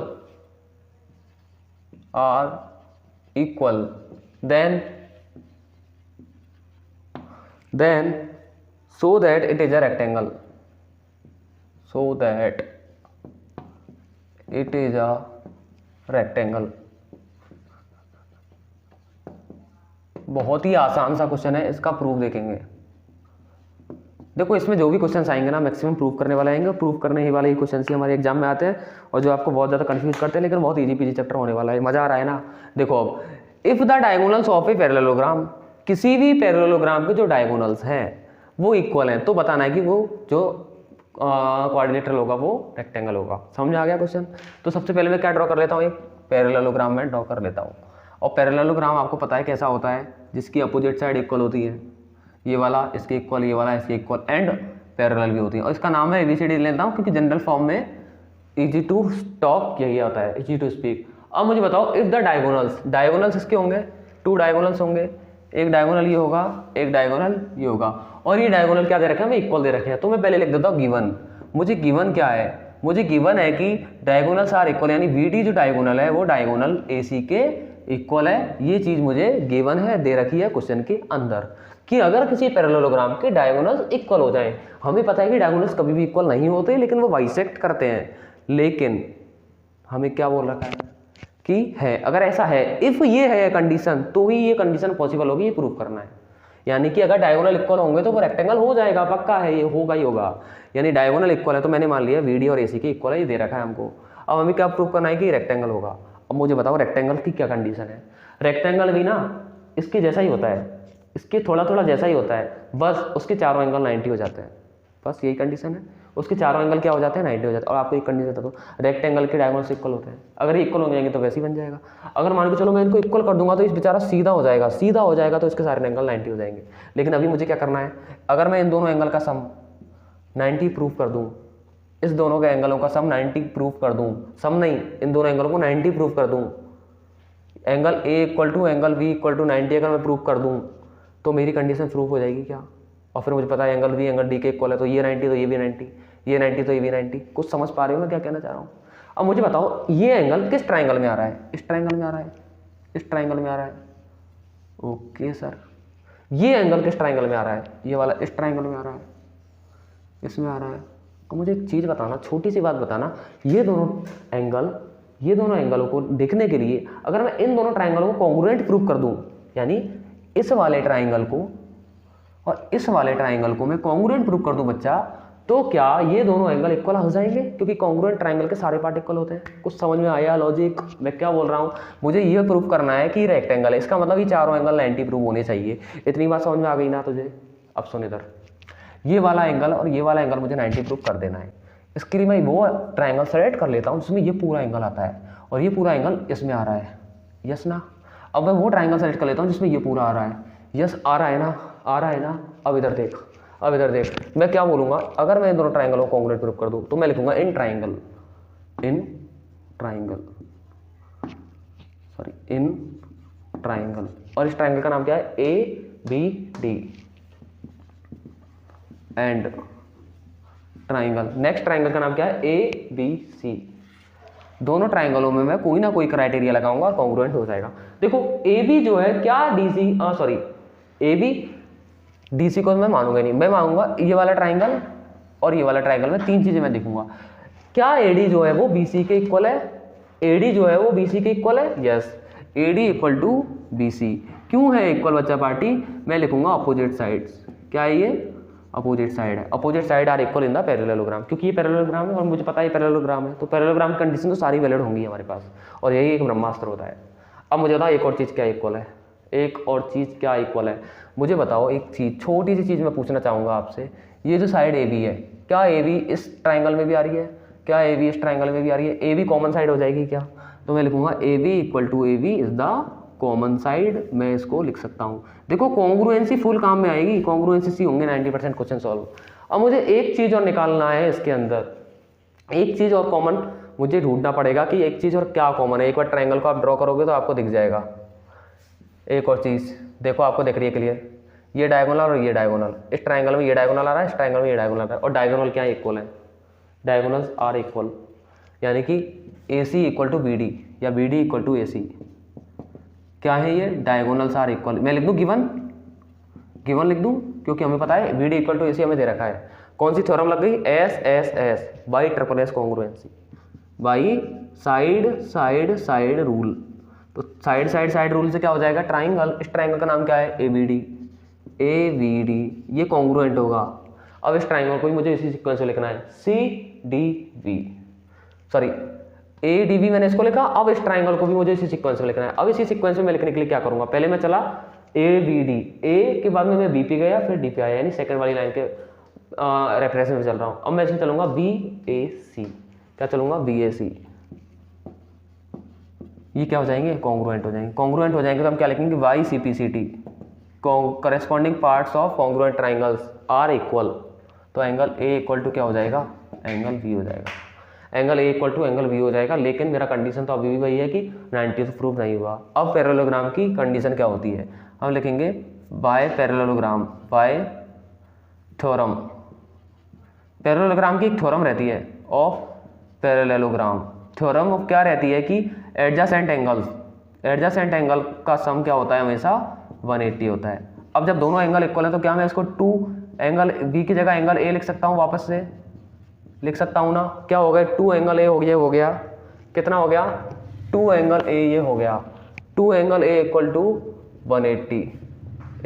S1: then so that it is a rectangle, बहुत ही आसान सा क्वेश्चन है, इसका प्रूफ देखेंगे। देखो इसमें जो भी क्वेश्चन आएंगे ना मैक्सिमम प्रूफ करने वाले आएंगे, प्रूफ करने ही वाले ही क्वेश्चन ही हमारे एग्जाम में आते हैं, और जो आपको बहुत ज़्यादा कंफ्यूज करते हैं, लेकिन बहुत इजी पीजी चैप्टर होने वाला है। मजा आ रहा है ना। देखो अब if the diagonals of a parallelogram, किसी भी पैरेललोग्राम के जो डायगोनल्स हैं वो इक्वल हैं, तो बताना है कि वो जो क्वाड्रिलेटरल होगा वो रेक्टेंगल होगा। समझ आ गया क्वेश्चन। तो सबसे पहले मैं क्या ड्रॉ कर लेता हूँ, एक पैरेललोग्राम में ड्रॉ कर लेता हूँ। और पैरेललोग्राम आपको पता है कैसा होता है, जिसकी अपोजिट साइड इक्वल होती है, ये वाला इसके इक्वल, ये वाला इसके इक्वल एंड पैरेलल भी होती है। और इसका नाम है ABCD लेता हूँ क्योंकि जनरल फॉर्म में इजी टू टॉक यही आता है, इजी टू स्पीक। अब मुझे बताओ इफ द डायगोनल्स, डायगोनल्स इसके होंगे, 2 डायगोनल्स होंगे, एक डायगोनल ये होगा, एक डायगोनल ये होगा, और ये डायगोनल क्या दे रखे हैं, इक्वल दे रखे हैं। तो मैं पहले लिख देता हूँ गिवन। मुझे गिवन क्या है, मुझे गिवन है कि डायगोनल्स आर इक्वल, यानी BD जो डायगोनल है वो डायगोनल AC के इक्वल है। ये चीज मुझे गिवन है, दे रखी है क्वेश्चन के अंदर, कि अगर किसी पैरेललोग्राम के डायगोनल्स इक्वल हो जाएं। हमें पता है कि डायगोनल्स कभी भी इक्वल नहीं होते, लेकिन वो बाइसेक्ट करते हैं। लेकिन हमें क्या बोल रखा है कि है, अगर ऐसा है, इफ ये है कंडीशन, तो ही ये कंडीशन पॉसिबल होगी, ये प्रूव करना है। यानी कि अगर डायगोनल इक्वल होंगे तो वो रेक्टेंगल हो जाएगा, पक्का है, ये होगा ही होगा। यानी डायगोनल इक्वल है तो मैंने मान लिया BD और AC के इक्वल है, ये दे रखा है हमको। अब हमें क्या प्रूव करना है कि रेक्टेंगल होगा। अब मुझे बताओ रेक्टेंगल की क्या कंडीशन है। रेक्टेंगल भी ना इसके जैसा ही होता है, इसके थोड़ा थोड़ा जैसा ही होता है, बस उसके चारों एंगल 90 हो जाते हैं, बस यही कंडीशन है। उसके चारों एंगल क्या हो जाते हैं, 90 हो जाते हैं। और आपको एक कंडीशन बता दो, रेक्टेंगल के डायगोनल्स इक्वल होते हैं। अगर ये इक्वल हो जाएंगे तो वैसे ही बन जाएगा। अगर मान के चलो मैं इनको इक्वल कर दूंगा तो इस बेचारा सीधा हो जाएगा, सीधा हो जाएगा तो इसके सारे एंगल 90 हो जाएंगे। लेकिन अभी मुझे क्या करना है, अगर मैं इन दोनों एंगल का सम 90 प्रूव कर दूँ, इस दोनों के एंगलों का सम 90 प्रूव कर दूँ, सम नहीं, इन दोनों एंगलों को 90 प्रूव कर दूँ, angle A equal to angle B equal to 90 अगर मैं प्रूव कर दूँ तो मेरी कंडीशन प्रूव हो जाएगी क्या। और फिर मुझे पता है एंगल B एंगल D के इक्वल है, तो ये 90 तो ये भी 90, ये 90 तो ये भी 90। कुछ समझ पा रहे हो मैं क्या कहना चाह रहा हूँ। अब मुझे बताओ ये एंगल किस ट्राइंगल में आ रहा है, इस ट्राइंगल में आ रहा है, इस ट्राइंगल में आ रहा है। ओके सर, ये एंगल किस ट्राइंगल में आ रहा है, ये वाला इस ट्राइंगल में आ रहा है, इसमें आ रहा है। अब मुझे एक चीज़ बताना, छोटी सी बात बताना, ये दोनों एंगलों को देखने के लिए अगर मैं इन दोनों ट्राइंगलों को कॉन्ग्रुएंट प्रूव कर दूं, यानी इस वाले ट्राइंगल को और इस वाले ट्राइंगल को मैं कॉन्ग्रुएंट प्रूव कर दूं बच्चा, तो क्या ये दोनों एंगल इक्वल हो जाएंगे, क्योंकि कॉन्ग्रुएंट ट्राइंगल के सारे पार्ट इक्वल होते हैं। कुछ समझ में आया लॉजिक, मैं क्या बोल रहा हूँ। मुझे ये प्रूव करना है कि रेक्टेंगल है, इसका मतलब ये चारों एंगल 90 प्रूव होने चाहिए। इतनी बात समझ में आ गई ना तुझे। अब सुन इधर, ये वाला एंगल और ये वाला एंगल मुझे 90 प्रूव कर देना है। इसके लिए मैं वो ट्राइंगल सेलेक्ट कर लेता हूँ जिसमें ये पूरा एंगल आता है और ये पूरा एंगल इसमें आ रहा है, यस ना। अब मैं वो ट्राइंगल सेलेक्ट कर लेता हूँ जिसमें ये पूरा आ रहा है, यस आ रहा है ना, आ रहा है ना। अब इधर देख, अब इधर देख, मैं क्या बोलूँगा, अगर मैं इन दोनों ट्राइंगलों को कॉन्ग्रुएंट प्रूव कर दूँ तो मैं लिखूंगा इन ट्राइंगल, और इस ट्राइंगल का नाम क्या है, ABD and triangle, next triangle का नाम क्या है, ABC। दोनों ट्राइंगलों में मैं कोई ना कोई क्राइटेरिया लगाऊंगा और कॉन्ग्रुएंट हो जाएगा। देखो AB जो है क्या AB DC को मैं मानूंगा नहीं, मैं मानूंगा ये वाला ट्राइंगल और ये वाला ट्राइंगल में तीन चीजें मैं देखूंगा। क्या AD जो है वो BC के इक्वल है, AD जो है वो BC के इक्वल है, yes AD equal to BC। क्यों है इक्वल बच्चा पार्टी, मैं लिखूंगा अपोजिट साइड्स। क्या है ये, अपोजिट साइड है, opposite side are equal in the parallelogram, क्योंकि ये पैरेललोग्राम है और मुझे पता है पैरेललोग्राम है, तो पैरेललोग्राम की कंडीशन तो सारी वैलिड होंगी हमारे पास, और यही एक ब्रह्मास्त्र होता है। अब मुझे बताओ एक और चीज़ क्या इक्वल है, एक और चीज़ क्या इक्वल है, मुझे बताओ एक चीज़, छोटी सी चीज़ मैं पूछना चाहूँगा आपसे। ये जो साइड AB है, क्या AB इस ट्राइंगल में भी आ रही है, क्या AB इस ट्राइंगल में भी आ रही है, AB कॉमन साइड हो जाएगी क्या, तो मैं लिखूंगा AB equal to AB is the common side, मैं इसको लिख सकता हूँ। देखो कॉन्ग्रुएंसी फुल काम में आएगी, कॉन्ग्रुएंसी से होंगे 90% क्वेश्चन सॉल्व। अब मुझे एक चीज़ और निकालना है इसके अंदर, एक चीज़ और कॉमन मुझे ढूंढना पड़ेगा कि एक चीज़ और क्या कॉमन है। एक बार ट्राइंगल को आप ड्रॉ करोगे तो आपको दिख जाएगा। एक और चीज़ देखो, आपको दिख रही है क्लियर, ये डायगोनल और ये डायगोनल, इस ट्राइंगल में ये डायगोनल आ रहा है, इस ट्राइंगल में ये डायगोनल आ रहा है, और डायगोनल क्या इक्वल है, डायगोनल्स आर इक्वल, यानी कि AC इक्वल टू BD या BD इक्वल टू AC। क्या है ये, डायगोनल्स आर इक्वल। मैं लिख दूं गिवन लिख दूं, क्योंकि हमें पता है BD इक्वल टू AC हमें दे रखा है। कौन सी थ्योरम लग गई, SSS by triple S congruency, by side rule. तो साइड रूल से क्या हो जाएगा, ट्राइंगल, इस ट्राइंगल का नाम क्या है, ABD, ये कॉन्ग्रुएंट होगा। अब इस ट्राइंगल को भी मुझे इसी सीक्वेंस में लिखना है, ADB मैंने इसको लिखा। अब इस ट्राइंगल को भी मुझे इसी सीक्वेंस में लिखना है। अब इसी सीक्वेंस में मैं लिखने के लिए क्या करूंगा, पहले मैं चला ABD, A के बाद में मैं B पे गया, फिर D पे आया, यानी सेकंड वाली लाइन के रेफरेंस में चल रहा हूँ। अब मैं इसमें चलूँगा BAC, क्या चलूँगा BAC, ये क्या हो जाएंगे, कॉन्ग्रुएंट हो जाएंगे। कॉन्ग्रुएंट हो जाएंगे तो हम क्या लिखेंगे, YCPCT, corresponding parts of congruent triangles are equal, तो एंगल A इक्वल टू क्या हो जाएगा, एंगल B हो जाएगा। Angle A equal to angle B हो जाएगा, लेकिन मेरा कंडीशन तो अभी भी वही है कि 90 से प्रूव नहीं हुआ। अब पैरेललोग्राम की कंडीशन क्या होती है, हम लिखेंगे by parallelogram, by theorem. Parallelogram की एक थ्योरम रहती है ऑफ पैरेललोग्राम। थ्योरम ऑफ क्या रहती है कि एडजेसेंट एंगल्स, एडजेसेंट एंगल का सम क्या होता है, हमेशा 180 होता है। अब जब दोनों एंगल इक्वल है तो क्या मैं इसको 2 एंगल B की जगह एंगल A लिख सकता हूँ, वापस से लिख सकता हूँ ना। क्या हो गया, 2 एंगल A हो गया, कितना हो गया, 2 एंगल A ये हो गया, 2 एंगल A इक्वल टू 180,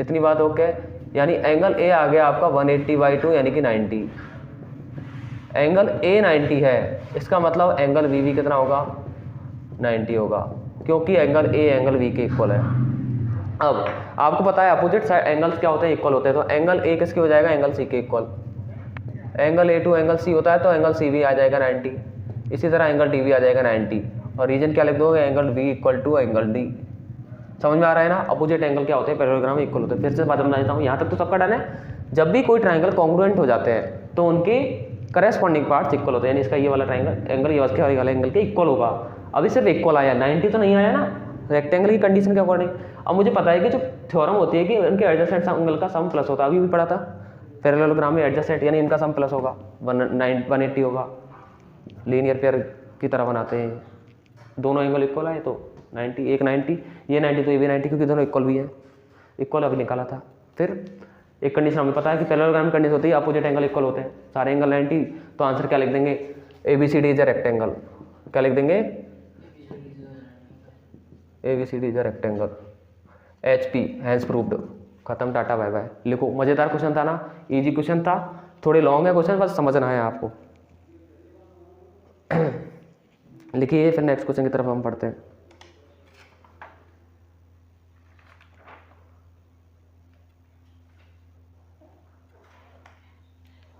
S1: इतनी बात ओके। यानी एंगल A आ गया आपका 180/2 यानी कि 90। एंगल A 90 है, इसका मतलब एंगल B भी कितना होगा, 90 होगा, क्योंकि एंगल A एंगल B के इक्वल है। अब आपको पता है अपोजिट साइड एंगल्स क्या होते हैं, इक्वल होते हैं, तो एंगल A किसके हो जाएगा, एंगल C के equal. Angle A to angle C होता है तो एंगल C भी आ जाएगा 90, इसी तरह एंगल D भी आ जाएगा 90, और रीजन क्या लिख दोगे, angle B equal to angle D। समझ में आ रहा है ना, अपोजिट एंगल क्या होते हैं, पैरेललोग्राम इक्वल होते हैं। फिर से बात बता देता हूँ, यहाँ तक तो सबका डन है। जब भी कोई ट्राइंगल कॉन्ग्रुएंट हो जाते हैं तो उनके करेस्पॉन्डिंग पार्ट्स इक्वल होते हैं, यानी इसका ये वाला ट्राइंगल एंगल ये वाला एंगल के इक्वल होगा। अभी सिर्फ इक्वल आया, 90 तो नहीं आया ना रेक्टेंगल की कंडीशन के अकॉर्डिंग। अब मुझे पता है कि जो थ्योरम होती है कि उनके एडजेसेंट एंगल का सम प्लस होता है, अभी भी पढ़ा था पैरेललोग्राम में, एडजेसेंट यानी इनका सम प्लस होगा, 180 होगा। लीनियर पेयर की तरह बनाते हैं, दोनों एंगल इक्वल आए तो 90, एक 90 ये 90 तो ये भी 90, क्योंकि दोनों इक्वल भी है, इक्वल अभी निकाला था। फिर एक कंडीशन हमें पता है कि पैरेललोग्राम कंडीशन होती है अपोजिट एंगल इक्वल होते हैं, सारे एंगल 90, तो आंसर क्या लिख देंगे, ABCD इज अ रेक्टेंगल। क्या लिख देंगे, ABCD is a rectangle, HP hence proved, खत्म, टाटा बाय बाय। लिखो, मजेदार क्वेश्चन था ना, इजी क्वेश्चन था, थोड़े लॉन्ग है क्वेश्चन, बस समझना है आपको। लिखिए, फिर नेक्स्ट क्वेश्चन की तरफ हम पढ़ते हैं।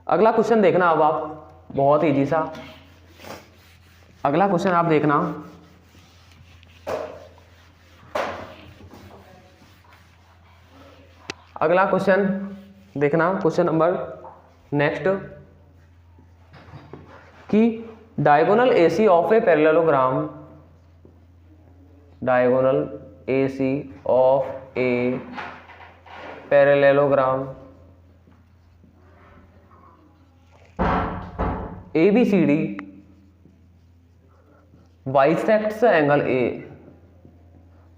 S1: अगला क्वेश्चन देखना, अब आप, बहुत इजी सा अगला क्वेश्चन आप देखना। अगला क्वेश्चन देखना, क्वेश्चन नंबर नेक्स्ट, कि diagonal AC of a parallelogram, diagonal AC of a parallelogram ABCD bisects angle A,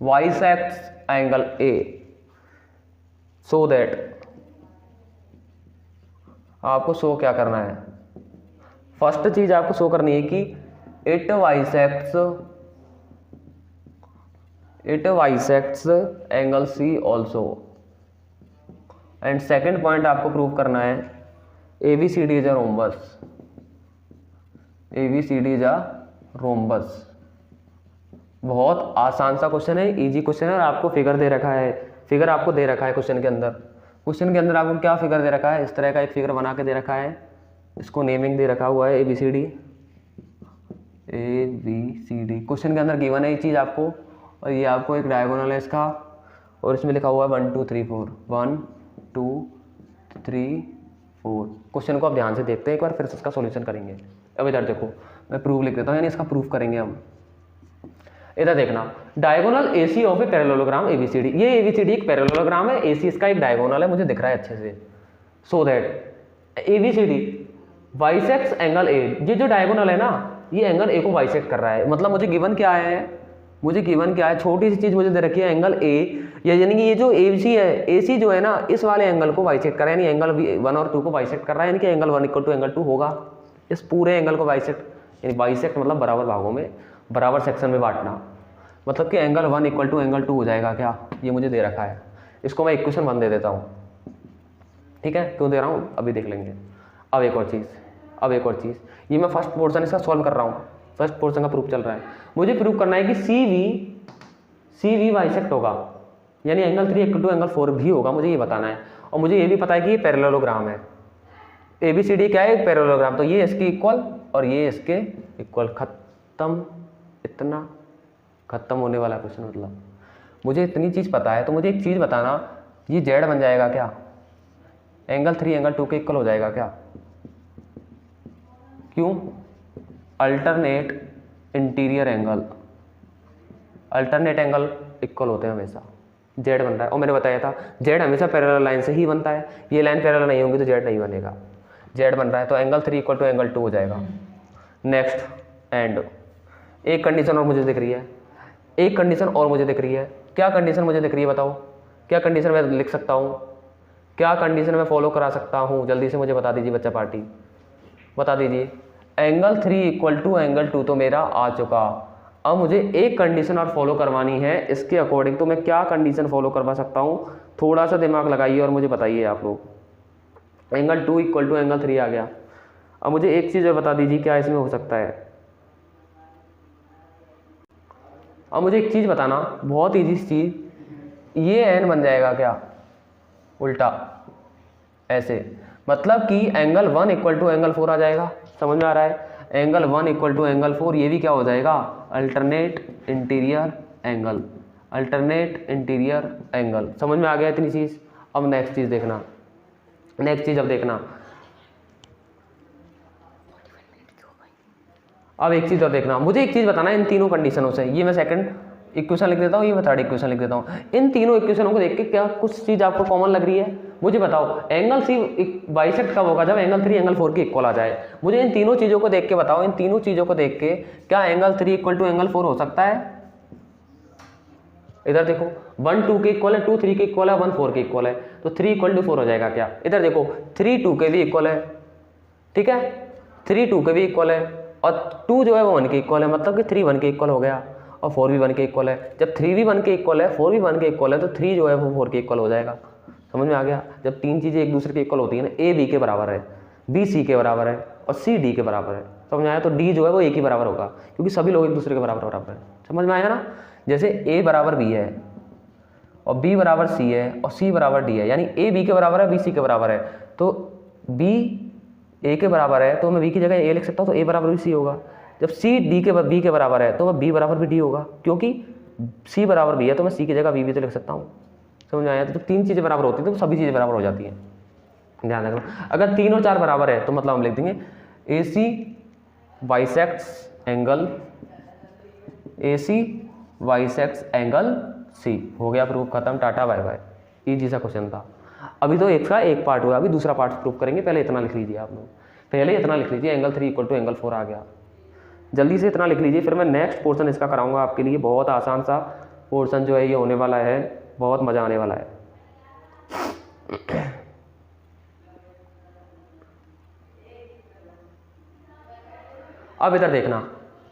S1: bisects angle A, so that, आपको शो क्या करना है, फर्स्ट चीज आपको शो करनी है कि it bisects angle C also, and second point आपको प्रूव करना है ABCD is a rhombus, ABCD is a rhombus. बहुत आसान सा क्वेश्चन है, इजी क्वेश्चन है, और आपको फिगर दे रखा है, फिगर आपको दे रखा है क्वेश्चन के अंदर। क्वेश्चन के अंदर आपको क्या फिगर दे रखा है, इस तरह का एक फिगर बना के दे रखा है, इसको नेमिंग दे रखा हुआ है ABCD, ABCD क्वेश्चन के अंदर गिवन है ये चीज़ आपको, और ये आपको एक डायगोनल है इसका, और इसमें लिखा हुआ है 1 2 3 4, 1 2 3 4। क्वेश्चन को आप ध्यान से देखते हैं एक बार, फिर इसका सॉल्यूशन करेंगे। अब इधर देखो, मैं प्रूफ लिख देता हूँ, यानी इसका प्रूफ करेंगे हम। इधर देखना, diagonal AC of a parallelogram ABCD, ये ABCD एक पैरेललोग्राम है, AC इसका एक डायगोनल है, मुझे दिख रहा है अच्छे से। So that ABCD bisects angle A, ये जो डायगोनल है ना, ये एंगल A को बाइसेक्ट कर रहा है। मतलब मुझे गिवन क्या है, छोटी सी चीज मुझे दे रखी है एंगल A, यानी कि ये जो AC है, AC जो है ना, इस वाले एंगल को बाइसेक्ट कर रहा है, यानी एंगल 1 और 2 को बाइसेक्ट कर रहा है, यानी कि एंगल 1 इक्वल टू एंगल 2 होगा, इस पूरे एंगल को बाइसेक्ट, यानी बाइसेक्ट मतलब बराबर भागों में, बराबर सेक्शन में बांटना, मतलब कि एंगल 1 इक्वल टू एंगल 2 हो जाएगा क्या, ये मुझे दे रखा है। इसको मैं इक्वेशन 1 दे देता हूँ, ठीक है, क्यों दे रहा हूँ अभी देख लेंगे। अब एक और चीज़, ये मैं फर्स्ट पोर्शन इसका सॉल्व कर रहा हूँ, फर्स्ट पोर्शन का प्रूफ चल रहा है। मुझे प्रूफ करना है कि CV बाइसेक्ट होगा, यानी एंगल 3 इक्वल टू एंगल 4 भी होगा, मुझे ये बताना है। और मुझे ये भी पता है कि ये पैरेललोग्राम है, ABCD क्या है, एक पैरेललोग्राम, तो ये इसके इक्वल और ये इसके इक्वल। खत्म, इतना खत्म होने वाला क्वेश्चन। मतलब मुझे इतनी चीज़ पता है, तो मुझे एक चीज़ बताना, ये जेड बन जाएगा क्या, एंगल 3 एंगल 2 के इक्वल हो जाएगा क्या? क्यों? Alternate interior angle, alternate angle equal होते हैं हमेशा। जेड बन रहा है, और मैंने बताया था जेड हमेशा पैरेलल लाइन से ही बनता है, ये लाइन पैरेलल नहीं होगी तो जेड नहीं बनेगा। जेड बन रहा है तो एंगल 3 इक्वल टू एंगल 2 हो जाएगा। नेक्स्ट, एंड एक कंडीशन और मुझे दिख रही है, एक कंडीशन और मुझे दिख रही है। क्या कंडीशन मुझे दिख रही है बताओ? क्या कंडीशन मैं लिख सकता हूँ? क्या कंडीशन मैं फॉलो करा सकता हूँ? जल्दी से मुझे बता दीजिए बच्चा पार्टी, बता दीजिए। एंगल 3 इक्वल टू एंगल 2 तो मेरा आ चुका। अब मुझे एक कंडीशन और फॉलो करवानी है इसके अकॉर्डिंग, तो मैं क्या कंडीशन फॉलो करवा सकता हूँ? थोड़ा सा दिमाग लगाइए और मुझे बताइए आप लोग। एंगल 2 इक्वल टू एंगल 3 आ गया। अब मुझे एक चीज़ और बता दीजिए क्या इसमें हो सकता है। अब मुझे एक चीज़ बताना, बहुत ईजी चीज़, ये एन बन जाएगा क्या उल्टा ऐसे, मतलब कि एंगल 1 इक्वल टू एंगल 4 आ जाएगा। समझ में आ रहा है? एंगल 1 इक्वल टू एंगल 4, ये भी क्या हो जाएगा? Alternate interior angle, alternate interior angle. समझ में आ गया इतनी चीज़? अब नेक्स्ट चीज़ देखना, नेक्स्ट चीज़ अब देखना, अब एक चीज़ और देखना। मुझे एक चीज़ बताना इन तीनों कंडीशनों से, ये मैं सेकंड इक्वेशन लिख देता हूँ, ये मैं थर्ड इक्वेशन लिख देता हूँ। इन तीनों इक्वेशनों को देख के क्या कुछ चीज़ आपको कॉमन लग रही है? मुझे बताओ एंगल सी बाइसेक्ट कब होगा? जब एंगल 3 एंगल 4 के इक्वल आ जाए। मुझे इन तीनों चीज़ों को देख के बताओ, इन तीनों चीज़ों को देख के क्या एंगल 3 इक्वल टू एंगल 4 हो सकता है? इधर देखो, 1 2 के इक्वल है, 2 3 के इक्वल है, 1 4 के इक्वल है, तो 3 इक्वल टू 4 हो जाएगा क्या? इधर देखो 3 2 के भी इक्वल है, ठीक है, 3 2 के भी इक्वल है, और 2 जो है वो 1 के इक्वल है, मतलब कि 3 1 के इक्वल हो गया, और 4 भी 1 के इक्वल है। जब 3 भी 1 के इक्वल है, 4 भी 1 के इक्वल है, तो 3 जो है वो 4 के इक्वल हो जाएगा। समझ में आ गया? जब तीन चीज़ें एक दूसरे के इक्वल होती है ना, ए बी के बराबर है, बी सी के बराबर है, और सी डी के बराबर है, समझ में आया? तो डी जो है वो ए के बराबर होगा, क्योंकि सभी लोग एक दूसरे के बराबर बराबर है। समझ में आया ना? जैसे ए बराबर बी है, और बी बराबर सी है, और सी बराबर डी है, यानी ए बी के बराबर है, बी सी के बराबर है, तो बी ए के बराबर है, तो मैं बी की जगह ए लिख सकता हूँ, तो ए बराबर भी सी होगा। जब सी डी के बी के बराबर है, तो वह बी बराबर भी डी होगा, क्योंकि सी बराबर बी है, तो मैं सी की जगह बी भी तो लिख सकता हूँ। समझ में आया? तो जब तीन चीज़ें बराबर होती हैं तो सभी चीज़ें बराबर हो जाती हैं। ध्यान रखना, अगर 3 और 4 बराबर है तो मतलब हम लिख देंगे ए सी बाइसेक्ट्स एंगल, ए सी बाइसेक्ट्स एंगल सी। हो गया प्रूफ, खत्म, टाटा बाय बाय। ईजी सा क्वेश्चन था। अभी तो एक का एक पार्ट हुआ, अभी दूसरा पार्ट प्रूफ करेंगे। पहले इतना लिख लीजिए आप लोग, पहले इतना लिख लीजिए, एंगल 3 इक्वल टू एंगल 4 आ गया। जल्दी से इतना लिख लीजिए, फिर मैं नेक्स्ट पोर्शन इसका कराऊंगा आपके लिए। बहुत आसान सा पोर्शन जो है ये होने वाला है, बहुत मज़ा आने वाला है। अब इधर देखना,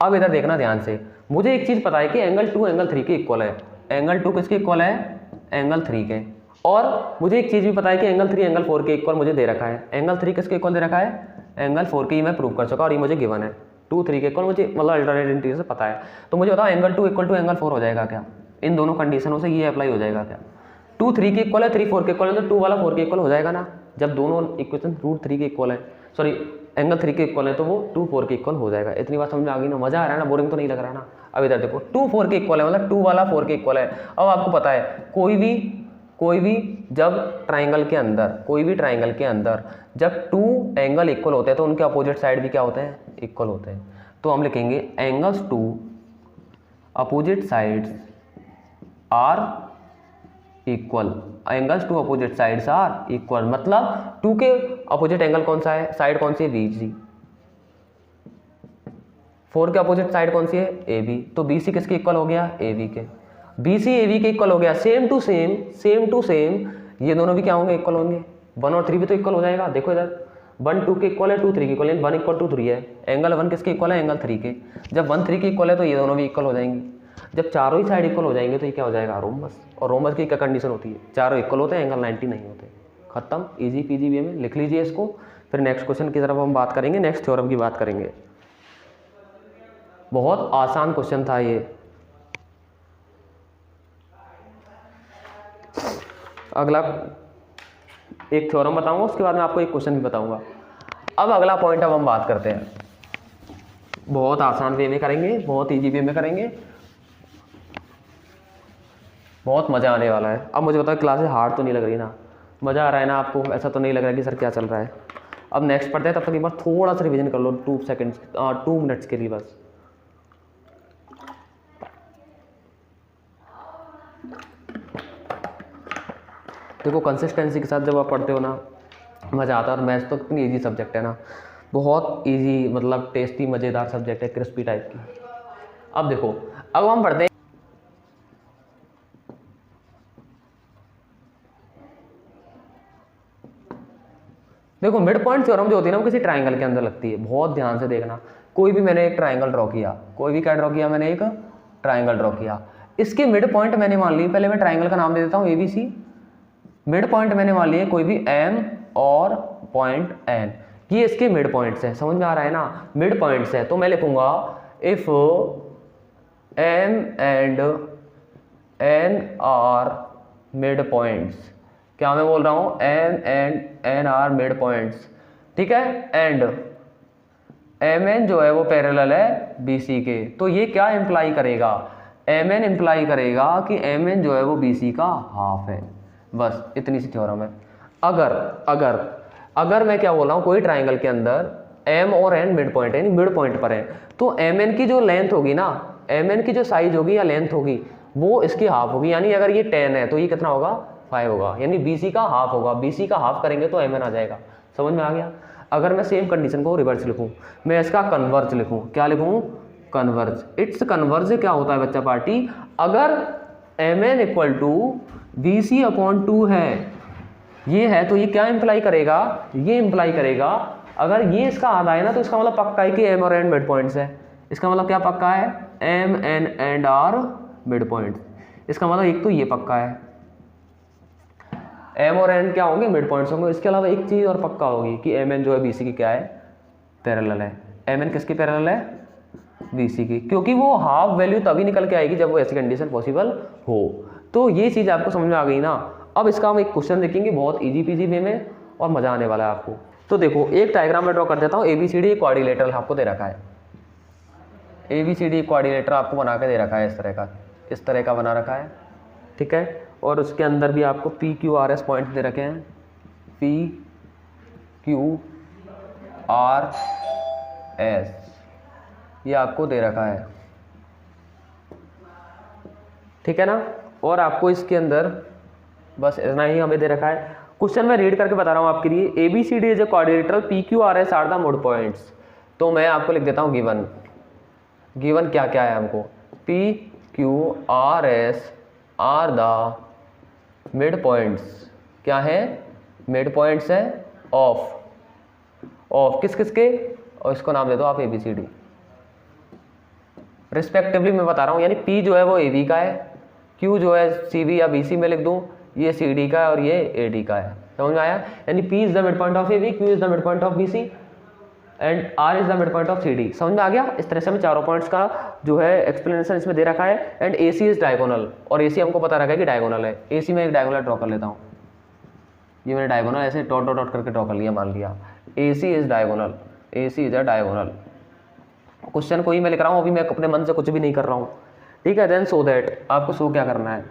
S1: अब इधर देखना ध्यान से। मुझे एक चीज़ पता है कि एंगल 2 एंगल 3 के इक्वल है। एंगल 2 किसके इक्वल है? एंगल 3 के। और मुझे एक चीज़ भी पता है कि एंगल 3 एंगल 4 के इक्वल मुझे दे रखा है। एंगल 3 किसके इक्वल दे रखा है? एंगल 4 के। ही मैं प्रूव कर चुका और ये मुझे गिवन है। 2 3 के इक्वल मुझे मतलब अल्टरनेट इंटीरियर से पता है। तो मुझे बताओ एंगल 2 इक्वल टू एंगल 4 हो जाएगा क्या? इन दोनों कंडीशनों से ये अप्लाई हो जाएगा क्या? 2 3 के इक्वल है, 3 4 के इक्वल है, तो 2 वाला 4 के इक्वल हो जाएगा ना। जब दोनों इक्वेशन रूट 3 के इक्वल है, सॉरी एंगल 3 के इक्वल है, तो वो 2 4 के इक्वल हो जाएगा। इतनी बात समझ में आ गई ना? मजा आ रहा है ना? बोरिंग तो नहीं लग रहा ना? अब इधर देखो 2 4 के इक्वल है, मतलब 2 वाला 4 के इक्वल है। अब आपको पता है कोई भी जब ट्राइंगल के अंदर, कोई भी ट्राइंगल के अंदर जब 2 एंगल इक्वल होते हैं तो उनके अपोजिट साइड भी क्या होते हैं? इक्वल होते हैं। तो हम लिखेंगे angles 2 opposite sides are equal. Angles 2 opposite sides are equal, मतलब 2 के अपोजिट एंगल कौन सा है? साइड कौन सी है? BC। 4 के अपोजिट साइड कौन सी है? AB। तो BC किसके इक्वल हो गया? AB के। BC AB के इक्वल हो गया। सेम टू सेम ये दोनों भी क्या होंगे? इक्वल होंगे। 1 और 3 भी तो इक्वल हो जाएगा। देखो इधर 1 2 के इक्वल है, 2 3 के इक्वल है, 1 इक्वल टू 3 है। एंगल 1 किसके इक्वल है? एंगल 3 के। जब 1 3 के इक्वल है तो ये दोनों भी इक्वल हो जाएंगे। जब चारों ही साइड इक्वल हो जाएंगे तो ये क्या हो जाएगा? रोम्बस। और रोम्बस की क्या कंडीशन होती है? चारों इक्वल होते हैं, एंगल 90 नहीं होते। खत्म, इजी पीजी वे में लिख लीजिए इसको। फिर नेक्स्ट क्वेश्चन की तरफ हम बात करेंगे, नेक्स्ट थ्योरम की बात करेंगे। बहुत आसान क्वेश्चन था ये। अगला एक थ्योरम बताऊंगा, उसके बाद मैं आपको एक क्वेश्चन भी बताऊंगा। अब अगला पॉइंट अब हम बात करते हैं, बहुत आसान वे में करेंगे, बहुत इजी वे में करेंगे, बहुत मज़ा आने वाला है। अब मुझे बताओ क्लासेस हार्ड तो नहीं लग रही ना, मज़ा आ रहा है ना आपको, ऐसा तो नहीं लग रहा है कि सर क्या चल रहा है। अब नेक्स्ट पढ़ते हैं, तब तक एक बार थोड़ा सा रिवीजन कर लो 2 मिनट्स के लिए बस। देखो कंसिस्टेंसी के साथ जब आप पढ़ते हो ना मज़ा आता है, और मैथ्स तो इतनी ईजी सब्जेक्ट है ना, बहुत ईजी, मतलब टेस्टी मज़ेदार सब्जेक्ट है, क्रिस्पी टाइप की। अब देखो, अब हम पढ़ते हैं, देखो मिड पॉइंट थ्योरम जो होती है ना वो किसी ट्राइंगल के अंदर लगती है। बहुत ध्यान से देखना, कोई भी मैंने एक ट्राइंगल ड्रॉ किया, कोई भी क्या ड्रॉ किया, मैंने एक ट्राइंगल ड्रॉ किया, इसके मिड पॉइंट मैंने मान ली, पहले मैं ट्राइंगल का नाम दे देता हूँ ABC, मिड पॉइंट मैंने मान लिए कोई भी M और पॉइंट N, ये इसके मिड पॉइंट्स हैं, समझ में आ रहा है ना, मिड पॉइंट्स है। तो मैं लिखूंगा if M and N are mid points, क्या मैं बोल रहा हूँ, M and N are mid points, ठीक है, एंड MN जो है वो पैरेलल है BC के, तो ये क्या इम्प्लाई करेगा, MN इम्प्लाई करेगा कि MN जो है वो BC का हाफ है। बस इतनी सी थ्योरम है। अगर मैं क्या बोल रहा हूँ, कोई ट्राइंगल के अंदर M और N मिड पॉइंट है, यानी मिड पॉइंट पर है, तो MN की जो लेंथ होगी ना, MN की जो साइज होगी या लेंथ होगी वो इसकी हाफ होगी, यानी अगर ये 10 है तो ये कितना होगा, 5 होगा, यानी BC का हाफ होगा। BC का हाफ करेंगे तो MN आ जाएगा, समझ में आ गया। अगर मैं सेम कंडीशन को रिवर्स लिखूँ, मैं इसका कन्वर्ज लिखूँ, क्या लिखूँ, कन्वर्ज, इट्स कन्वर्ज क्या होता है बच्चा पार्टी, अगर MN equal to BC upon 2 है, ये है, तो ये क्या इंप्लाई करेगा, ये इंप्लाई करेगा अगर ये इसका आधा है ना, तो इसका मतलब पक्का है कि M और N मिड पॉइंट्स है। इसका मतलब क्या पक्का है, M N and R mid points, इसका मतलब एक तो ये पक्का है, M और N क्या होंगे, मिड पॉइंट्स होंगे। इसके अलावा एक चीज़ और पक्का होगी कि MN जो है BC की क्या है, पैरेलल है। MN किसकी पैरेलल है, BC की, क्योंकि वो हाफ वैल्यू तभी निकल के आएगी जब वो ऐसी कंडीशन पॉसिबल हो। तो ये चीज़ आपको समझ में आ गई ना। अब इसका हम एक क्वेश्चन देखेंगे बहुत इजी पीजी वे में, और मज़ा आने वाला है आपको। तो देखो एक डायग्राम में ड्रॉ कर देता हूँ, ABCD क्वाड्रिलेटरल आपको दे रखा है, ABCD क्वाड्रिलेटर आपको बना के दे रखा है, इस तरह का बना रखा है, ठीक है, और उसके अंदर भी आपको PQRS पॉइंट दे रखे हैं, PQRS ये आपको दे रखा है, ठीक है ना। और आपको इसके अंदर बस इतना ही हमें दे रखा है। क्वेश्चन मैं रीड करके बता रहा हूँ आपके लिए, ABCD is a quadrilateral, PQRS are the mid points. तो मैं आपको लिख देता हूँ गिवन क्या क्या है हमको, PQRS are the mid points, क्या है, मिड पॉइंट्स है ऑफ किस किस के, और इसको नाम दे दो आप ABCD रिस्पेक्टिवली मैं बता रहा हूँ, यानी P जो है वो AB का है, Q जो है CV या BC में लिख दूँ, ये CD का है और ये AD का है, समझ में आया। यानी P is the mid point of AB, Q is the mid point of BC and R is the mid point of CD, समझ में आ गया। इस तरह से हमें चारों पॉइंट्स का जो है एक्सप्लेनेशन इसमें दे रखा है। एंड AC इज डायगोनल, और AC हमको पता रखा है कि डायगोनल है। AC में एक डायगोनल ड्रॉ कर लेता हूँ, ये मैंने डायगोनल ऐसे डॉट डॉट डॉट करके ड्रॉ कर लिया, मान लिया AC is diagonal, AC is a diagonal. Question को ही मैं लिख रहा हूँ, अभी मैं अपने मन से कुछ भी नहीं कर रहा हूँ, ठीक है। देन सो दैट आपको शो क्या करना है,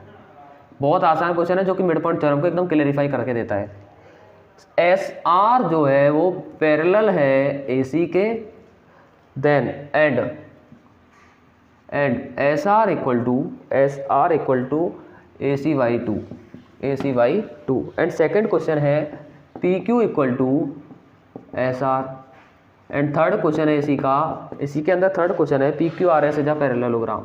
S1: बहुत आसान क्वेश्चन है जो कि मिड पॉइंट थ्योरम को एकदम क्लेरिफाई करके देता है। SR जो है वो पैरेलल है AC के, then and SR equal to AC/2 and second question है PQ equal to SR and third question है इसी के अंदर थर्ड क्वेश्चन है PQRS is a parallelogram,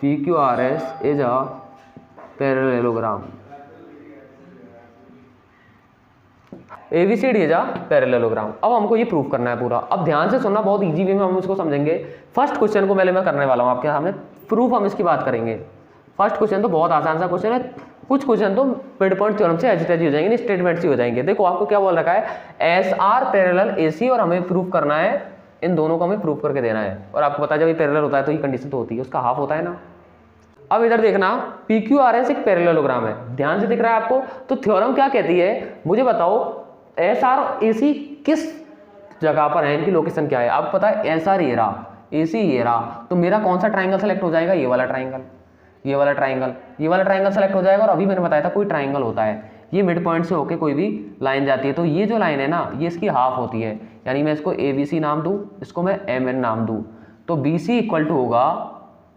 S1: PQRS is a parallelogram, ABCD is a parallelogram. अब हमको ये प्रूफ करना है पूरा। अब ध्यान से सुनना, बहुत इजी वे में हम इसको समझेंगे। फर्स्ट क्वेश्चन को मैं करने वाला हूँ आपके सामने, प्रूफ हम इसकी बात करेंगे। फर्स्ट क्वेश्चन तो बहुत आसान सा क्वेश्चन है, कुछ क्वेश्चन तो मिड पॉइंट थ्योरम से एज हो जाएंगे, स्टेटमेंट से हो जाएंगे। देखो आपको क्या बोल रखा है, SR पैरेलल AC, और हमें प्रूफ करना है, इन दोनों को हमें प्रूफ करके देना है। और आपको पता है जब ये पैरेलल होता है तो ये कंडीशन तो होती है, उसका हाफ होता है ना। अब इधर देखना, PQRS एक पैरेललोग्राम है, ध्यान से दिख रहा है आपको। तो थ्योरम क्या कहती है मुझे बताओ, एस आर और ए सी किस जगह पर है, इनकी लोकेशन क्या है, आपको पता है एस आर ये रहा, ए सी ये रहा, तो मेरा कौन सा ट्राइंगल सेलेक्ट हो जाएगा, ये वाला ट्राइंगल, ये वाला ट्राइंगल, ये वाला ट्राइंगल सेलेक्ट हो जाएगा। और अभी मैंने बताया था कोई ट्राइंगल होता है, ये मिड पॉइंट से होके कोई भी लाइन जाती है, तो ये जो लाइन है ना ये इसकी हाफ होती है, यानी मैं इसको ए बी सी नाम दूँ, इसको मैं एम एन नाम दूँ, तो बी सी इक्वल टू होगा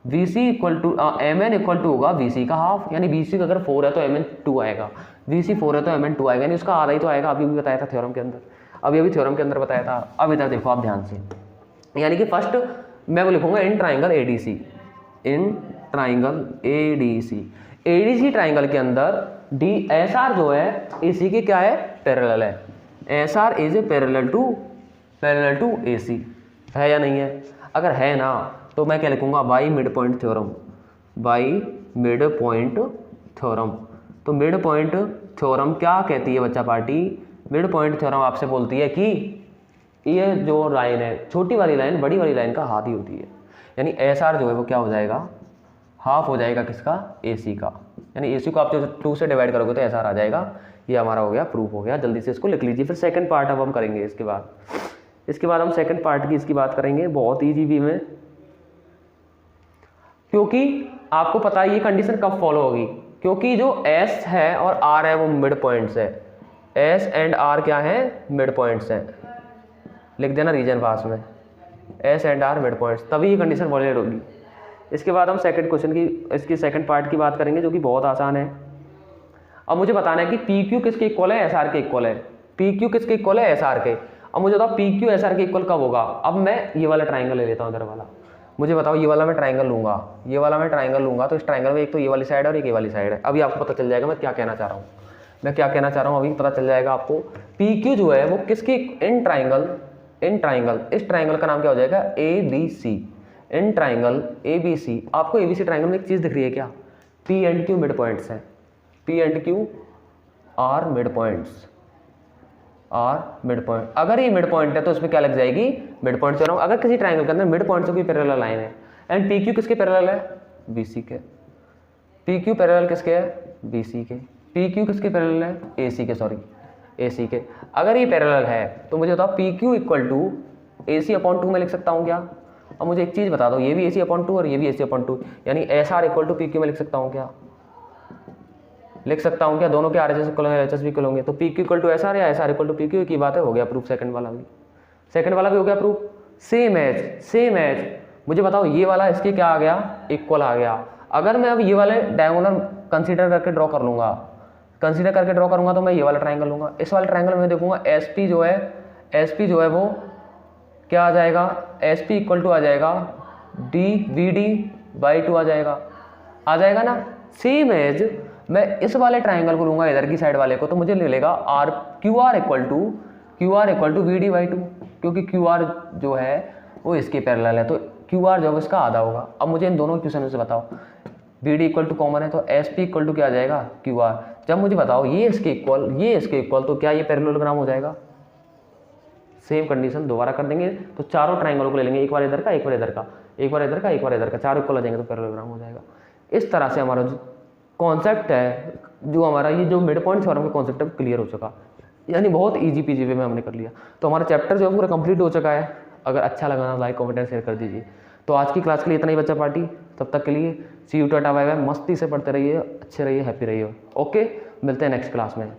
S1: V C equal to M N equal to होगा वी सी का हाफ, यानी बी सी का अगर 4 है तो एम एन 2 आएगा, वी सी 4 है तो एम एन 2 आएगा, यानी उसका आधा ही तो आएगा। अभी भी बताया था थ्योरम के अंदर, अभी थ्योरम के अंदर बताया था। अब इधर देखो आप ध्यान से, यानी कि फर्स्ट मैं वो लिखूंगा in triangle A D C, in triangle A D C, A D C triangle के अंदर डी एस आर जो है इसी के क्या है, पैरेलल है, S R is a parallel to A C, है या नहीं है? अगर है ना तो मैं क्या लिखूंगा, by mid point theorem, by mid point theorem. तो मिड पॉइंट थ्योरम क्या कहती है बच्चा पार्टी, मिड पॉइंट थ्योरम आपसे बोलती है कि ये जो लाइन है, छोटी वाली लाइन बड़ी वाली लाइन का हाथ ही होती है, यानी एस आर जो है वो क्या हो जाएगा, हाफ हो जाएगा किसका, ए सी का, यानी ए सी को आप जो 2 से डिवाइड करोगे तो एस आर आ जाएगा। ये हमारा हो गया, प्रूफ हो गया, जल्दी से इसको लिख लीजिए। फिर सेकंड पार्ट अब हम करेंगे, इसके बाद हम सेकंड पार्ट की इसकी बात करेंगे, बहुत ईजी वे में, क्योंकि आपको पता है ये कंडीशन कब फॉलो होगी, क्योंकि जो एस है और आर है वो मिड पॉइंट्स है, एस एंड आर क्या है, मिड पॉइंट्स है, लिख देना रीजन पास में, S and R mid points, तभी ये कंडीशन वैलिड होगी। इसके बाद हम सेकंड क्वेश्चन की, इसकी सेकंड पार्ट की बात करेंगे, जो कि बहुत आसान है। अब मुझे बताना है कि पी क्यू किसके इक्वल है, एस आर के इक्वल है, पी क्यू किसके इक्वल है, एस आर के। अब मुझे बताओ पी क्यू एस आर के इक्वल कब होगा। अब मैं ये वाला ट्राइंगल ले लेता हूँ, इधर वाला, मुझे बताओ ये वाला मैं ट्राइंगल लूंगा, ये वाला मैं ट्राइंगल लूंगा, तो इस ट्राइंगल में एक तो ये वाली साइड है और एक ये वाली साइड है। अभी आपको पता चल जाएगा मैं क्या कहना चाह रहा हूँ, अभी पता चल जाएगा आपको। पी क्यू जो है वो किसकी, इन ट्राइंगल, इस ट्राइंगल का नाम क्या हो जाएगा, A B C, in triangle A B C. आपको ए बी सी ट्राइंगल में एक चीज़ दिख रही है क्या, P and Q mid points हैं, P and Q are mid points, R mid point. अगर ये मिड पॉइंट है तो उसमें क्या लग जाएगी, मिड पॉइंट से। अगर किसी ट्राइंगल के अंदर मिड पॉइंट से कोई पैरेलल लाइन है, एंड पी क्यू किसके पैरेलल है, बी सी के, पी क्यू पैरेलल किसके है, बी सी के, पी क्यू किसके पैरेलल है, ए सी के, सॉरी ए सी के। अगर ये पैरेलल है तो मुझे बताओ P Q equal to A C upon 2 में लिख सकता हूँ क्या। अब मुझे एक चीज़ बता दो, ये भी ए सी अपॉन 2 और ये भी ए सी अपॉन 2, यानी S R equal to P Q में लिख सकता हूँ क्या, लिख सकता हूँ क्या, दोनों के आर एच एस इक्वल होंगे, एच एस भी इक्वल होंगे, तो P Q equal to S R या S R equal to P Q की बात है, हो गया प्रूफ। सेकंड वाला भी हो गया प्रूफ। सेम एज मुझे बताओ ये वाला इसके क्या आ गया, इक्वल आ गया। अगर मैं अब ये वाले डायगोनल कंसीडर करके ड्रॉ करूंगा तो मैं ये वाला ट्राइंगल लूंगा। इस वाले ट्राइंगल में देखूंगा एस पी जो है वो क्या आ जाएगा, एस पी इक्वल टू आ जाएगा डी वी डी बाई 2 आ जाएगा ना। सेम एज मैं इस वाले ट्राइंगल को लूंगा, इधर की साइड वाले को, तो मुझे मिलेगा R Q R equal to V D by 2, क्योंकि क्यू आर जो है वो इसके पैरेलल है, तो क्यू आर जो है इसका आधा होगा। अब मुझे इन दोनों क्वेश्चन से बताओ, B D equal to common है तो एस पी इक्वल टू क्या आ जाएगा, क्यू आर। जब मुझे बताओ ये इसके इक्वल तो क्या ये पैरेललोग्राम हो जाएगा। सेम कंडीशन दोबारा कर देंगे, तो चारों ट्राइंगलों को ले लेंगे, एक बार इधर का, एक बार इधर का, एक बार इधर का, एक बार इधर का, चारों इक्वल आ जाएंगे तो पैरेललोग्राम हो जाएगा। इस तरह से हमारा जो कॉन्सेप्ट है, जो हमारा ये जो मिड पॉइंट थ्योरम का कॉन्सेप्ट है क्लियर हो चुका, यानी बहुत ईजी पीजी वे में हमने कर लिया। तो हमारा चैप्टर जो है पूरा कंप्लीट हो चुका है। अगर अच्छा लगा ना लाइक कमेंट शेयर कर दीजिए। तो आज की क्लास के लिए इतना ही बच्चा पार्टी, तब तक के लिए सी यू टाटा बाय बाय, मस्ती से पढ़ते रहिए, अच्छे रहिए, हैप्पी रहिए। ओके, मिलते हैं नेक्स्ट क्लास में।